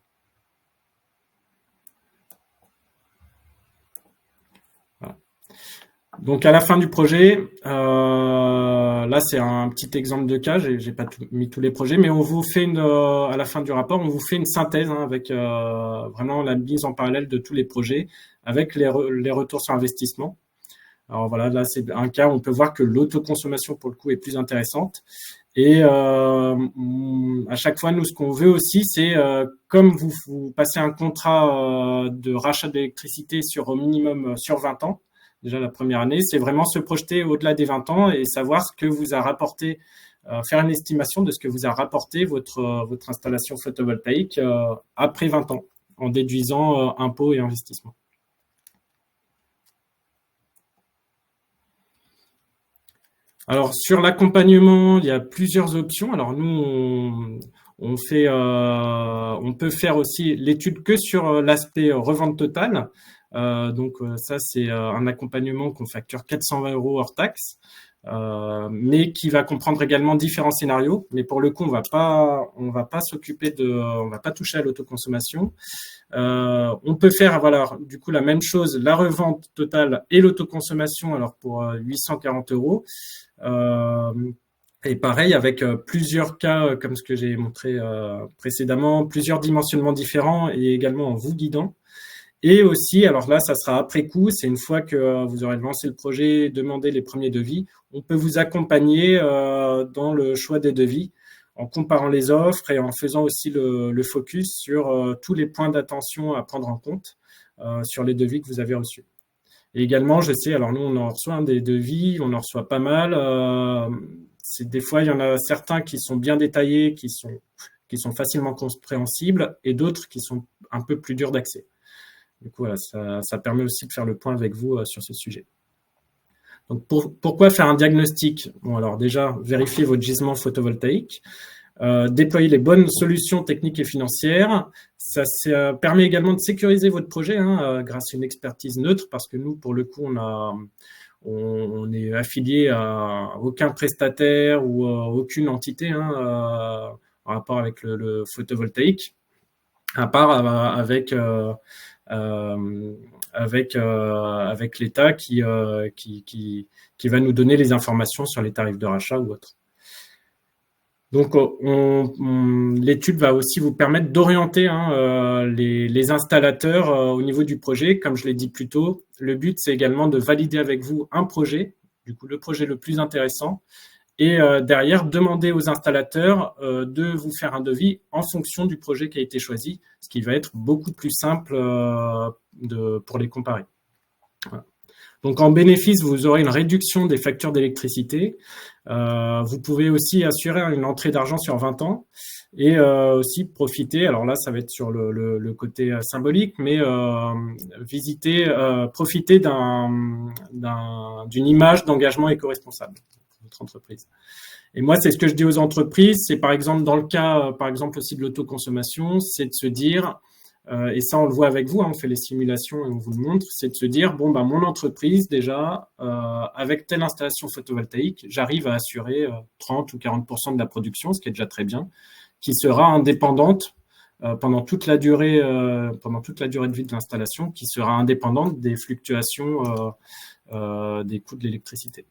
Donc à la fin du projet, là c'est un petit exemple de cas, j'ai pas mis tous les projets, mais on vous fait à la fin du rapport, on vous fait une synthèse avec vraiment la mise en parallèle de tous les projets avec les retours sur investissement. Alors voilà, là c'est un cas où on peut voir que l'autoconsommation pour le coup est plus intéressante. Et à chaque fois, nous, ce qu'on veut aussi, c'est comme vous passez un contrat de rachat d'électricité sur au minimum sur 20 ans, déjà la première année, c'est vraiment se projeter au-delà des 20 ans et savoir ce que vous a rapporté, faire une estimation de ce que vous a rapporté votre installation photovoltaïque après 20 ans, en déduisant impôts et investissements. Alors, sur l'accompagnement, il y a plusieurs options. Alors, nous, on peut faire aussi l'étude que sur l'aspect revente totale. Donc, ça, c'est un accompagnement qu'on facture 420 € hors taxe, mais qui va comprendre également différents scénarios. Mais pour le coup, on va pas on va pas toucher à l'autoconsommation. On peut faire, voilà, du coup, la même chose, la revente totale et l'autoconsommation, alors pour 840 €. Et pareil, avec plusieurs cas, comme ce que j'ai montré précédemment, plusieurs dimensionnements différents et également en vous guidant. Et aussi, alors là, ça sera après coup, c'est une fois que vous aurez lancé le projet, demandé les premiers devis, on peut vous accompagner dans le choix des devis en comparant les offres et en faisant aussi le focus sur tous les points d'attention à prendre en compte sur les devis que vous avez reçus. Et également, je sais, alors nous, on en reçoit des devis, on en reçoit pas mal. Des fois, il y en a certains qui sont bien détaillés, qui sont facilement compréhensibles, et d'autres qui sont un peu plus durs d'accès. Du coup, voilà, ça permet aussi de faire le point avec vous sur ce sujet. Donc, pourquoi faire un diagnostic? Bon, alors déjà, vérifier votre gisement photovoltaïque. Déployer les bonnes solutions techniques et financières. Ça permet également de sécuriser votre projet grâce à une expertise neutre, parce que nous, pour le coup, on est affilié à aucun prestataire ou aucune entité en rapport avec le photovoltaïque, à part avec l'État qui va nous donner les informations sur les tarifs de rachat ou autres. Donc, l'étude va aussi vous permettre d'orienter les installateurs au niveau du projet. Comme je l'ai dit plus tôt, le but, c'est également de valider avec vous un projet, du coup le projet le plus intéressant, et derrière, demander aux installateurs de vous faire un devis en fonction du projet qui a été choisi, ce qui va être beaucoup plus simple pour les comparer. Voilà. Donc, en bénéfice, vous aurez une réduction des factures d'électricité. Vous pouvez aussi assurer une entrée d'argent sur 20 ans et aussi profiter, alors là, ça va être sur le côté symbolique, mais profiter d'une image d'engagement éco-responsable pour votre entreprise. Et moi, c'est ce que je dis aux entreprises, c'est par exemple dans le cas, par exemple aussi de l'autoconsommation, c'est de se dire, et ça on le voit avec vous, hein, on fait les simulations et on vous le montre, c'est de se dire, bon, bah, mon entreprise déjà, avec telle installation photovoltaïque, j'arrive à assurer 30 ou 40% de la production, ce qui est déjà très bien, qui sera indépendante pendant toute la durée de vie de l'installation, qui sera indépendante des fluctuations des coûts de l'électricité.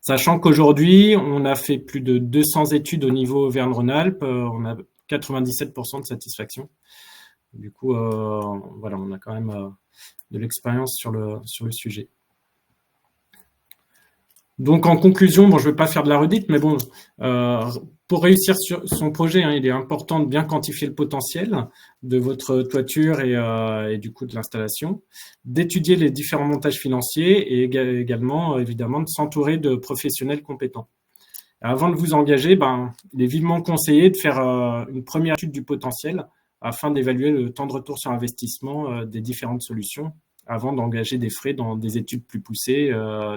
Sachant qu'aujourd'hui, on a fait plus de 200 études au niveau Auvergne-Rhône-Alpes, on a 97% de satisfaction. Du coup, voilà, on a quand même de l'expérience sur le sujet. Donc, en conclusion, bon, je ne vais pas faire de la redite, mais bon, pour réussir sur son projet, hein, il est important de bien quantifier le potentiel de votre toiture et du coup de l'installation, d'étudier les différents montages financiers et également, évidemment, de s'entourer de professionnels compétents. Avant de vous engager, il est vivement conseillé de faire une première étude du potentiel afin d'évaluer le temps de retour sur investissement des différentes solutions, avant d'engager des frais dans des études plus poussées,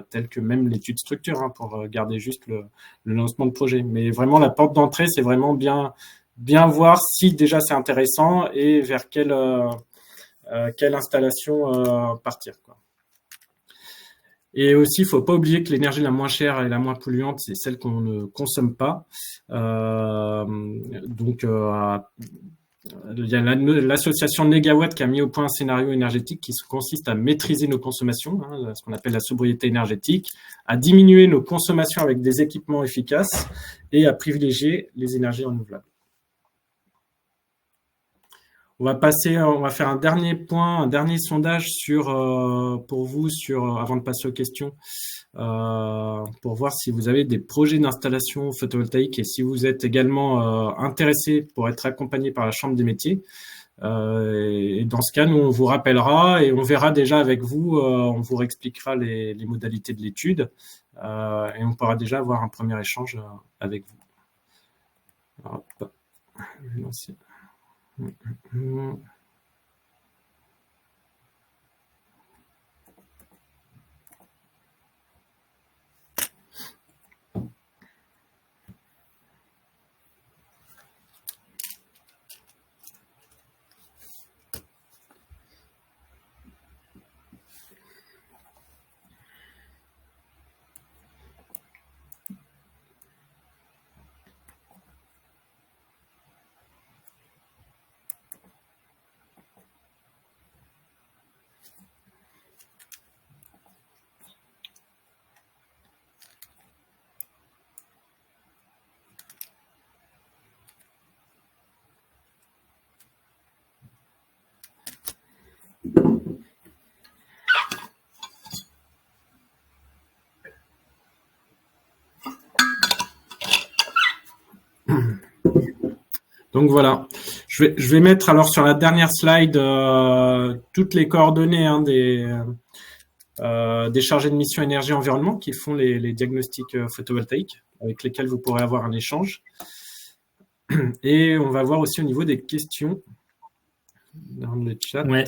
telles que même l'étude structure, hein, pour garder juste le lancement de projet. Mais vraiment, la porte d'entrée, c'est vraiment bien voir si déjà c'est intéressant et vers quelle installation partir, quoi. Et aussi, il ne faut pas oublier que l'énergie la moins chère et la moins polluante, c'est celle qu'on ne consomme pas. Donc, il y a l'association Negawatt qui a mis au point un scénario énergétique qui consiste à maîtriser nos consommations, hein, ce qu'on appelle la sobriété énergétique, à diminuer nos consommations avec des équipements efficaces et à privilégier les énergies renouvelables. On va faire un dernier point, un dernier sondage pour vous avant de passer aux questions, pour voir si vous avez des projets d'installation photovoltaïque et si vous êtes également intéressé pour être accompagné par la Chambre des métiers. Et dans ce cas, nous, on vous rappellera et on verra déjà avec vous, on vous réexpliquera les modalités de l'étude et on pourra déjà avoir un premier échange avec vous. Hop. Je vais lancer. Donc voilà, je vais mettre alors sur la dernière slide toutes les coordonnées, hein, des chargés de mission énergie-environnement qui font les diagnostics photovoltaïques avec lesquels vous pourrez avoir un échange. Et on va voir aussi au niveau des questions dans le chat. Ouais,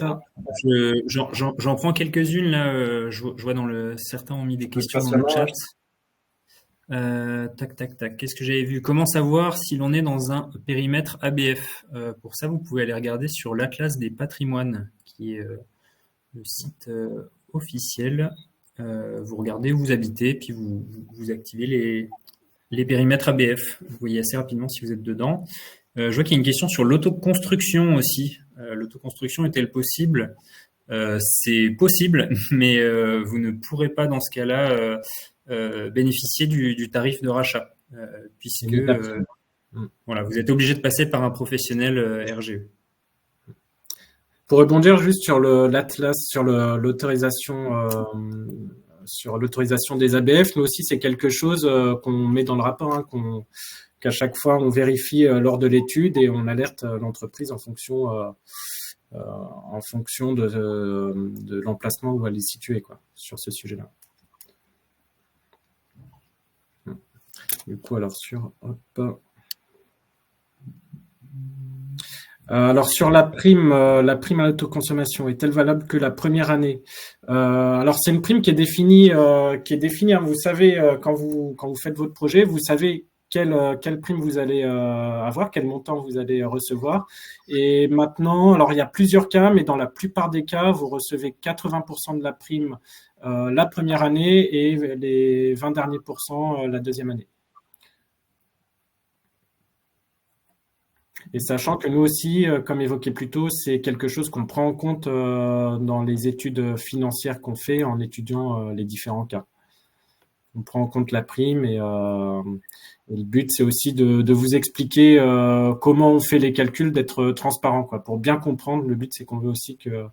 j'en prends quelques-unes là. Je vois certains ont mis des questions dans le chat. Tac. Qu'est-ce que j'avais vu? Comment savoir si l'on est dans un périmètre ABF? Pour ça, vous pouvez aller regarder sur l'Atlas des patrimoines, qui est le site officiel. Vous regardez où vous habitez, puis vous activez les périmètres ABF. Vous voyez assez rapidement si vous êtes dedans. Je vois qu'il y a une question sur l'autoconstruction aussi. L'autoconstruction est-elle possible? C'est possible, mais vous ne pourrez pas dans ce cas-là bénéficier du tarif de rachat, puisque voilà, vous êtes obligé de passer par un professionnel RGE. Pour rebondir juste sur l'Atlas, sur l'autorisation des ABF, nous aussi c'est quelque chose qu'on met dans le rapport, hein, qu'à chaque fois on vérifie lors de l'étude et on alerte l'entreprise en fonction de l'emplacement où elle est située, quoi, sur ce sujet-là. Du coup, alors sur la prime à l'autoconsommation, est-elle valable que la première année? Alors c'est une prime qui est définie, hein, vous savez, quand vous faites votre projet, vous savez quelle prime vous allez avoir, quel montant vous allez recevoir. Et maintenant, alors il y a plusieurs cas, mais dans la plupart des cas, vous recevez 80% de la prime la première année et les 20 derniers pourcents la deuxième année. Et sachant que nous aussi, comme évoqué plus tôt, c'est quelque chose qu'on prend en compte dans les études financières qu'on fait en étudiant les différents cas. On prend en compte la prime et le but, c'est aussi de vous expliquer comment on fait les calculs, d'être transparent, quoi. Pour bien comprendre, le but, c'est qu'on veut aussi que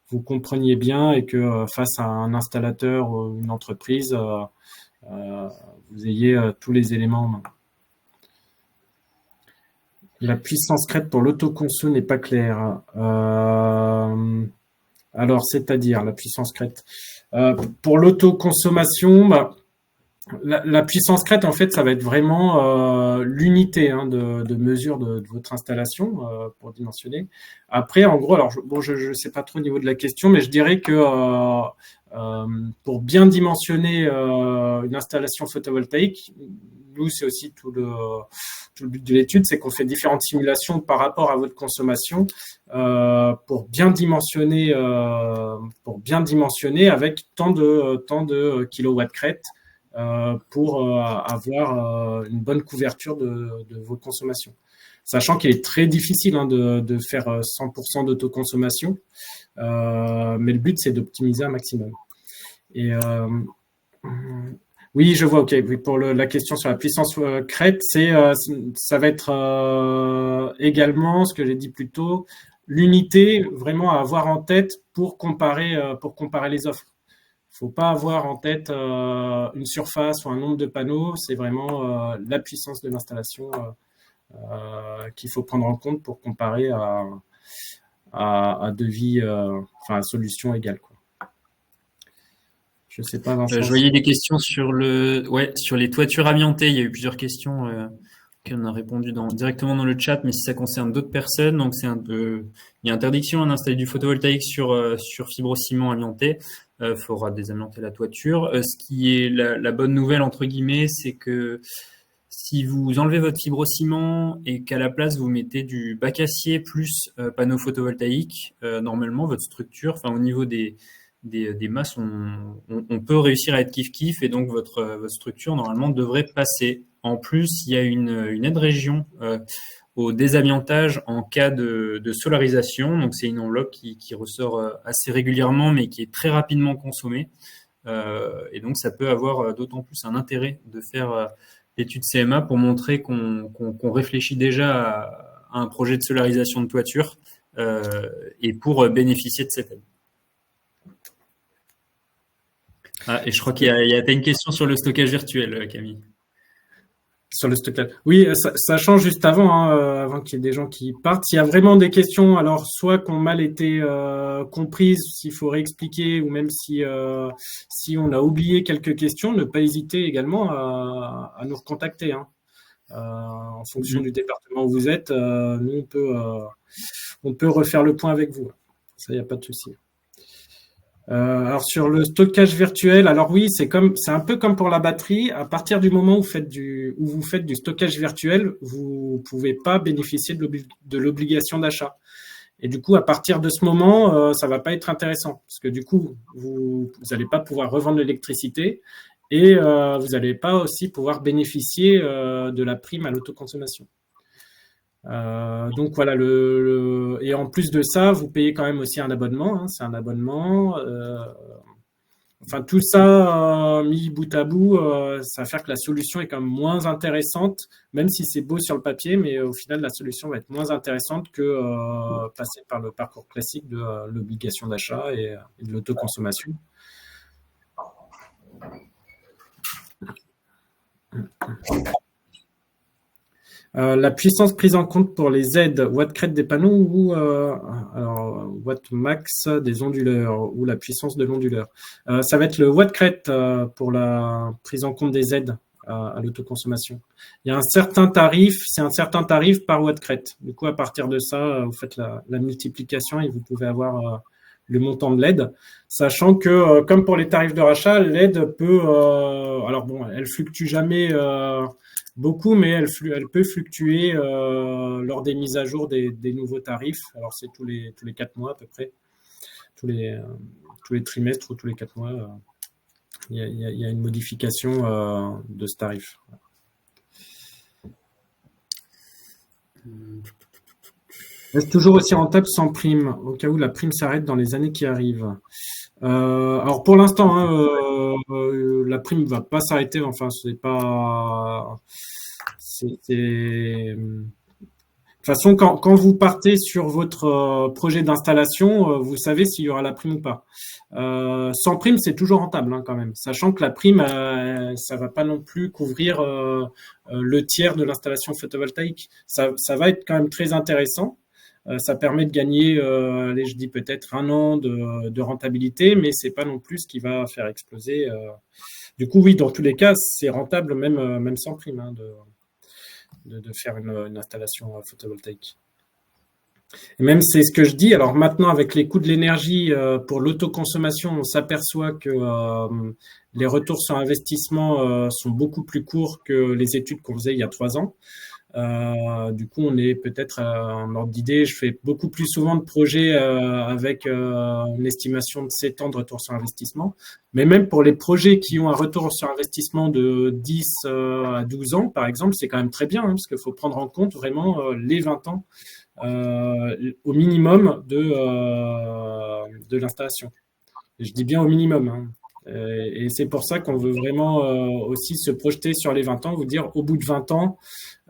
vous compreniez bien et que face à un installateur ou une entreprise, vous ayez tous les éléments en main. La puissance crête pour l'autoconso n'est pas claire. Alors, c'est-à-dire la puissance crête. Pour l'autoconsommation, la puissance crête, en fait, ça va être vraiment l'unité de mesure de votre installation pour dimensionner. Après, en gros, alors je ne sais pas trop au niveau de la question, mais je dirais que pour bien dimensionner une installation photovoltaïque, nous, c'est aussi tout le but de l'étude, c'est qu'on fait différentes simulations par rapport à votre consommation pour bien dimensionner avec tant de kilowatts crête pour avoir une bonne couverture de vos consommations. Sachant qu'il est très difficile de faire 100% d'autoconsommation, mais le but, c'est d'optimiser un maximum. Et oui, je vois, ok. Oui, pour la question sur la puissance crête, ça va être également, ce que j'ai dit plus tôt, l'unité vraiment à avoir en tête pour comparer les offres. Il ne faut pas avoir en tête une surface ou un nombre de panneaux, c'est vraiment la puissance de l'installation qu'il faut prendre en compte pour comparer à devis, à solution égale, quoi. Je sais pas, Vincent. Je voyais des questions sur les toitures amiantées. Il y a eu plusieurs questions qu'on a répondu directement dans le chat, mais si ça concerne d'autres personnes, donc il y a interdiction d'installer du photovoltaïque sur fibrociment amianté. Il faudra désamianter la toiture. Ce qui est la bonne nouvelle, entre guillemets, c'est que si vous enlevez votre fibrociment et qu'à la place vous mettez du bac acier plus panneau photovoltaïque, normalement votre structure, au niveau des masses, on peut réussir à être kiff-kiff et donc votre structure normalement devrait passer. En plus, il y a une aide région au désamiantage en cas de solarisation. Donc c'est une enveloppe qui ressort assez régulièrement mais qui est très rapidement consommée. Et donc ça peut avoir d'autant plus un intérêt de faire l'étude CMA pour montrer qu'on réfléchit déjà à un projet de solarisation de toiture et pour bénéficier de cette aide. Et je crois qu'il y a une question sur le stockage virtuel, Camille. Sur le stockage. Oui, ça change juste avant qu'il y ait des gens qui partent. S'il y a vraiment des questions, alors soit qui ont mal été comprises, s'il faut réexpliquer, ou même si on a oublié quelques questions, ne pas hésiter également à nous recontacter. En fonction du département où vous êtes, nous on peut refaire le point avec vous. Ça, il n'y a pas de souci. Alors sur le stockage virtuel, alors oui, c'est un peu comme pour la batterie. À partir du moment où vous faites du stockage virtuel, vous pouvez pas bénéficier de l'obligation d'achat. Et du coup, à partir de ce moment, ça va pas être intéressant parce que du coup, vous allez pas pouvoir revendre l'électricité et vous allez pas aussi pouvoir bénéficier de la prime à l'autoconsommation. Donc voilà, et en plus de ça, vous payez quand même aussi un abonnement. C'est un abonnement. Tout ça mis bout à bout, ça va faire que la solution est quand même moins intéressante, même si c'est beau sur le papier, mais au final, la solution va être moins intéressante que passer par le parcours classique de l'obligation d'achat et de l'autoconsommation. La puissance prise en compte pour les aides watt crête des panneaux ou watt max des onduleurs ou la puissance de l'onduleur. Ça va être le watt crête pour la prise en compte des aides à l'autoconsommation. Il y a un certain tarif, c'est un certain tarif par watt crête. Du coup, à partir de ça, vous faites la multiplication et vous pouvez avoir le montant de l'aide, sachant que comme pour les tarifs de rachat, l'aide peut, elle fluctue jamais beaucoup, mais elle peut fluctuer lors des mises à jour des nouveaux tarifs. Alors, c'est tous les 4 mois à peu près, tous les trimestres ou tous les 4 mois. Il y a une modification de ce tarif. Est-ce toujours aussi rentable sans prime, au cas où la prime s'arrête dans les années qui arrivent? Alors pour l'instant, hein, la prime ne va pas s'arrêter. Enfin, c'est pas. De toute façon, quand vous partez sur votre projet d'installation, vous savez s'il y aura la prime ou pas. Sans prime, c'est toujours rentable hein, quand même, sachant que la prime, ça va pas non plus couvrir le tiers de l'installation photovoltaïque. Ça va être quand même très intéressant. Ça permet de gagner, allez, je dis peut-être 1 an de rentabilité, mais c'est pas non plus ce qui va faire exploser. Du coup, oui, dans tous les cas, c'est rentable même sans prime hein, de faire une installation photovoltaïque. Et même c'est ce que je dis. Alors maintenant, avec les coûts de l'énergie pour l'autoconsommation, on s'aperçoit que les retours sur investissement sont beaucoup plus courts que les études qu'on faisait il y a 3 ans. Du coup, on est peut-être en ordre d'idée. Je fais beaucoup plus souvent de projets avec une estimation de 7 ans de retour sur investissement. Mais même pour les projets qui ont un retour sur investissement de 10 à 12 ans, par exemple, c'est quand même très bien, hein, parce qu'il faut prendre en compte vraiment les 20 ans au minimum de l'installation. Je dis bien au minimum. Hein. Et c'est pour ça qu'on veut vraiment aussi se projeter sur les 20 ans, vous dire au bout de 20 ans,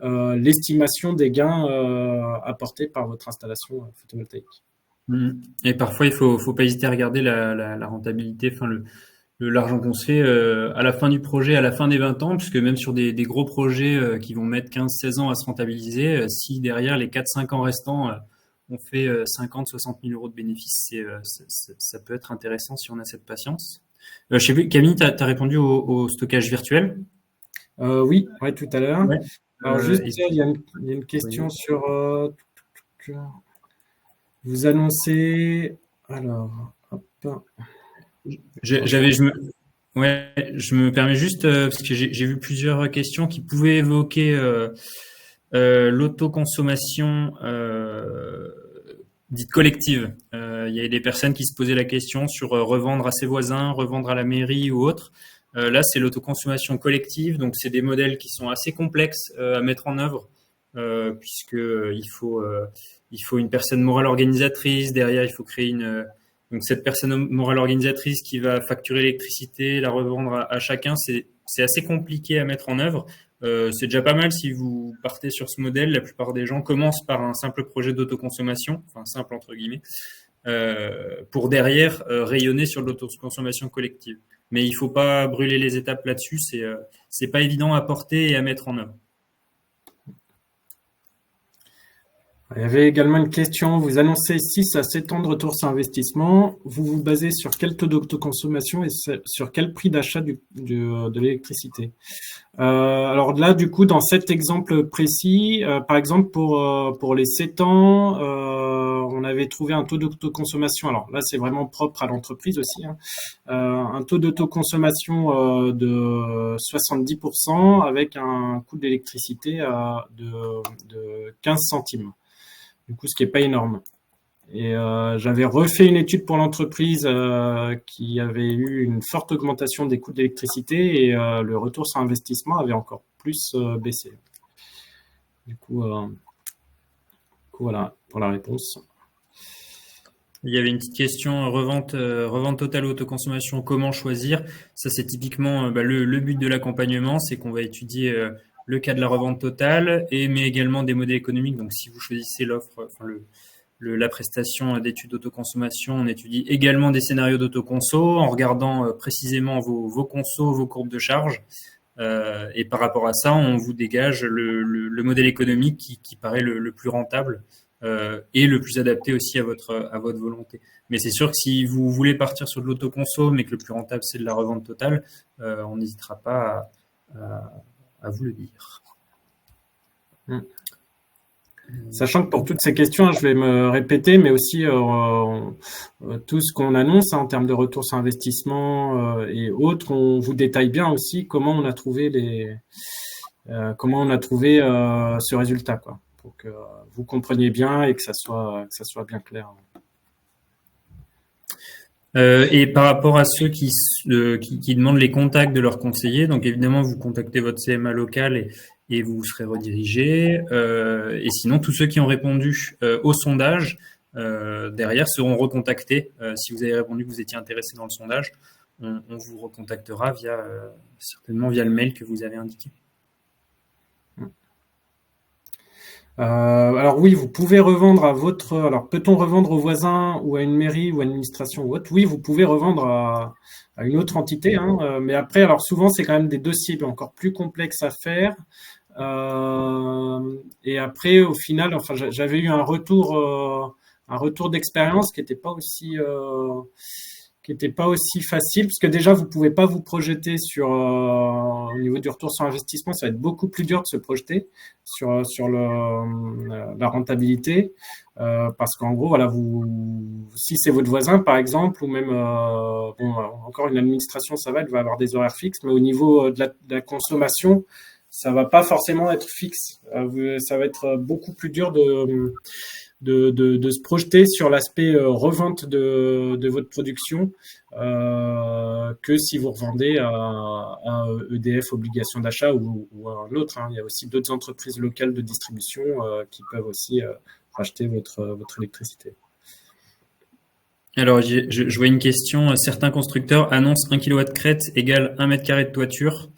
l'estimation des gains apportés par votre installation photovoltaïque. Et parfois, il faut pas hésiter à regarder la rentabilité, enfin l'argent qu'on se fait à la fin du projet, à la fin des 20 ans, puisque même sur des gros projets qui vont mettre 15-16 ans à se rentabiliser, si derrière les 4-5 ans restants, on fait 50-60 000 euros de bénéfices, ça peut être intéressant si on a cette patience. Je sais plus, Camille, tu as répondu au stockage virtuel? Oui, ouais, tout à l'heure. Ouais. Alors juste, il y a une question sur... vous annoncez... Alors, hop. Je me permets juste, parce que j'ai vu plusieurs questions qui pouvaient évoquer l'autoconsommation dite collective. Il y a des personnes qui se posaient la question sur revendre à ses voisins, revendre à la mairie ou autre. Là, c'est l'autoconsommation collective, donc c'est des modèles qui sont assez complexes à mettre en œuvre, puisque il faut une personne morale organisatrice, derrière il faut créer donc cette personne morale organisatrice qui va facturer l'électricité, la revendre à chacun, c'est assez compliqué à mettre en œuvre. C'est déjà pas mal si vous partez sur ce modèle. La plupart des gens commencent par un simple projet d'autoconsommation, enfin simple entre guillemets, pour derrière rayonner sur l'autoconsommation collective. Mais il faut pas brûler les étapes là-dessus. C'est pas évident à porter et à mettre en œuvre. Il y avait également une question. Vous annoncez 6 à 7 ans de retour sur investissement. Vous vous basez sur quel taux d'autoconsommation et sur quel prix d'achat de l'électricité? Alors là, du coup, dans cet exemple précis, par exemple, pour les 7 ans, on avait trouvé un taux d'autoconsommation. Alors là, c'est vraiment propre à l'entreprise aussi. Hein, un taux d'autoconsommation de 70% avec un coût d'électricité de 15 centimes. Du coup, ce qui n'est pas énorme. Et j'avais refait une étude pour l'entreprise qui avait eu une forte augmentation des coûts d'électricité et le retour sur investissement avait encore plus baissé. Du coup, voilà pour la réponse. Il y avait une petite question revente totale autoconsommation, comment choisir? Ça, c'est typiquement le but de l'accompagnement, c'est qu'on va étudier le cas de la revente totale, mais également des modèles économiques. Donc, si vous choisissez l'offre, enfin la prestation d'études d'autoconsommation, on étudie également des scénarios d'autoconso en regardant précisément vos consos, vos courbes de charge. Et par rapport à ça, on vous dégage le modèle économique qui paraît le plus rentable et le plus adapté aussi à votre volonté. Mais c'est sûr que si vous voulez partir sur de l'autoconso, mais que le plus rentable c'est de la revente totale, on n'hésitera pas à vous le dire. Sachant que pour toutes ces questions, je vais me répéter, mais aussi tout ce qu'on annonce en termes de retour sur investissement et autres, on vous détaille bien aussi comment on a trouvé comment on a trouvé ce résultat, quoi, pour que vous compreniez bien et que ça soit bien clair. Et par rapport à ceux qui demandent les contacts de leurs conseillers, donc évidemment, vous contactez votre CMA local et vous serez redirigé. Et sinon, tous ceux qui ont répondu au sondage, derrière, seront recontactés. Si vous avez répondu que vous étiez intéressé dans le sondage, on vous recontactera certainement via le mail que vous avez indiqué. Alors oui, vous pouvez revendre à votre. Alors peut-on revendre au voisin ou à une mairie ou à une administration ou autre? Oui, vous pouvez revendre à une autre entité, hein, mais après, alors souvent c'est quand même des dossiers encore plus complexes à faire. Et après, au final, enfin, j'avais eu un retour d'expérience qui était pas aussi facile, parce que déjà vous pouvez pas vous projeter au niveau du retour sur investissement, ça va être beaucoup plus dur de se projeter sur la rentabilité, parce qu'en gros voilà, si c'est votre voisin par exemple, ou même encore une administration, ça va, elle va avoir des horaires fixes, mais au niveau de la consommation, ça va pas forcément être fixe. Ça va être beaucoup plus dur de se projeter sur l'aspect revente de votre production que si vous revendez à EDF obligation d'achat ou à un autre, hein. Il y a aussi d'autres entreprises locales de distribution qui peuvent aussi racheter votre électricité. Alors, je vois une question. Certains constructeurs annoncent 1 kW crête égale 1 mètre carré de toiture.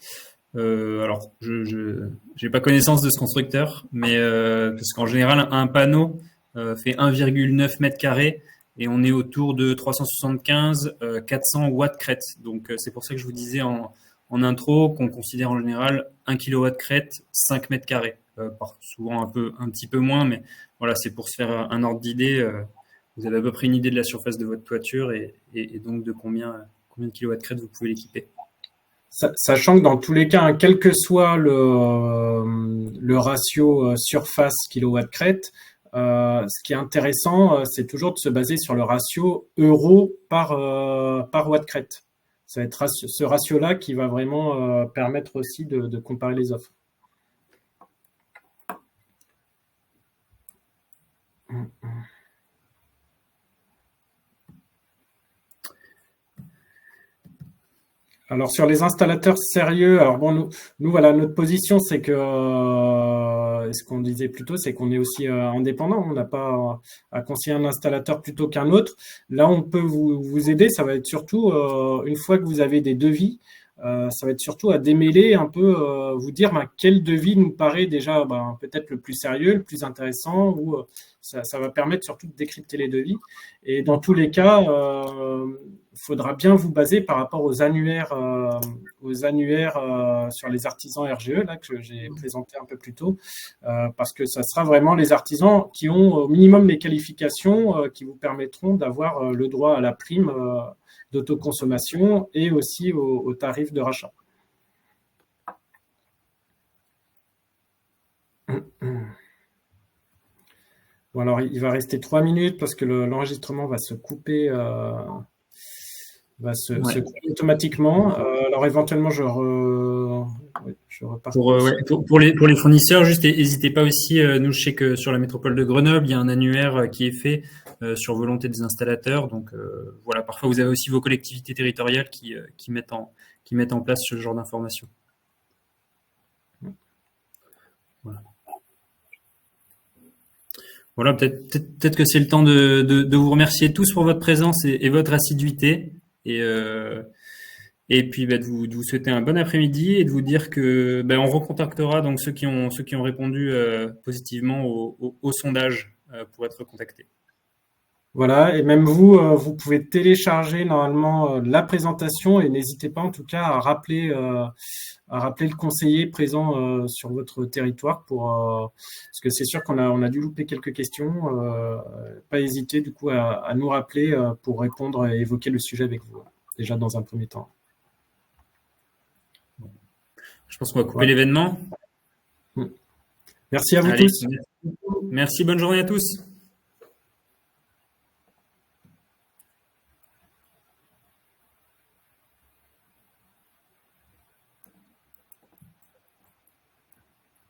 Alors, je n'ai pas connaissance de ce constructeur, mais parce qu'en général, un panneau fait 1,9 mètre carré et on est autour de 375, 400 watts crête. Donc, c'est pour ça que je vous disais en intro qu'on considère en général 1 kW crête 5 mètres carrés. Souvent un petit peu moins, mais voilà, c'est pour se faire un ordre d'idée. Vous avez à peu près une idée de la surface de votre toiture et donc de combien de kilowatts crête vous pouvez l'équiper. Sachant que dans tous les cas, hein, quel que soit le ratio surface kilowatt crête, ce qui est intéressant, c'est toujours de se baser sur le ratio euro par watt crête. Ça va être ce ratio-là qui va vraiment permettre aussi de comparer les offres. Alors sur les installateurs sérieux, alors bon, nous voilà, notre position c'est que, ce qu'on disait plus tôt, c'est qu'on est aussi indépendant, on n'a pas à conseiller un installateur plutôt qu'un autre. Là, on peut vous aider, ça va être surtout, une fois que vous avez des devis, ça va être surtout à démêler un peu, vous dire quel devis nous paraît déjà peut-être le plus sérieux, le plus intéressant, ou ça va permettre surtout de décrypter les devis. Et dans tous les cas, il faudra bien vous baser par rapport aux annuaires sur les artisans RGE là, que j'ai présenté un peu plus tôt, parce que ça sera vraiment les artisans qui ont au minimum les qualifications qui vous permettront d'avoir le droit à la prime d'autoconsommation et aussi au tarif de rachat. Bon, alors il va rester 3 minutes parce que l'enregistrement va se couper. Se couper automatiquement. Alors éventuellement, je repars. Pour les fournisseurs, juste n'hésitez pas aussi. Nous, je sais que sur la métropole de Grenoble, il y a un annuaire qui est fait sur volonté des installateurs. Donc voilà, parfois vous avez aussi vos collectivités territoriales qui mettent en place ce genre d'informations. Voilà, peut-être que c'est le temps de vous remercier tous pour votre présence et votre assiduité. Et puis de vous souhaiter un bon après-midi et de vous dire que on recontactera donc ceux qui ont répondu positivement au sondage pour être contactés. Voilà, et même vous pouvez télécharger normalement la présentation et n'hésitez pas en tout cas à rappeler le conseiller présent sur votre territoire parce que c'est sûr qu'on a dû louper quelques questions. Pas hésiter du coup à nous rappeler pour répondre et évoquer le sujet avec vous, déjà dans un premier temps. Je pense qu'on va couper l'événement. Merci à vous tous. Merci, bonne journée à tous.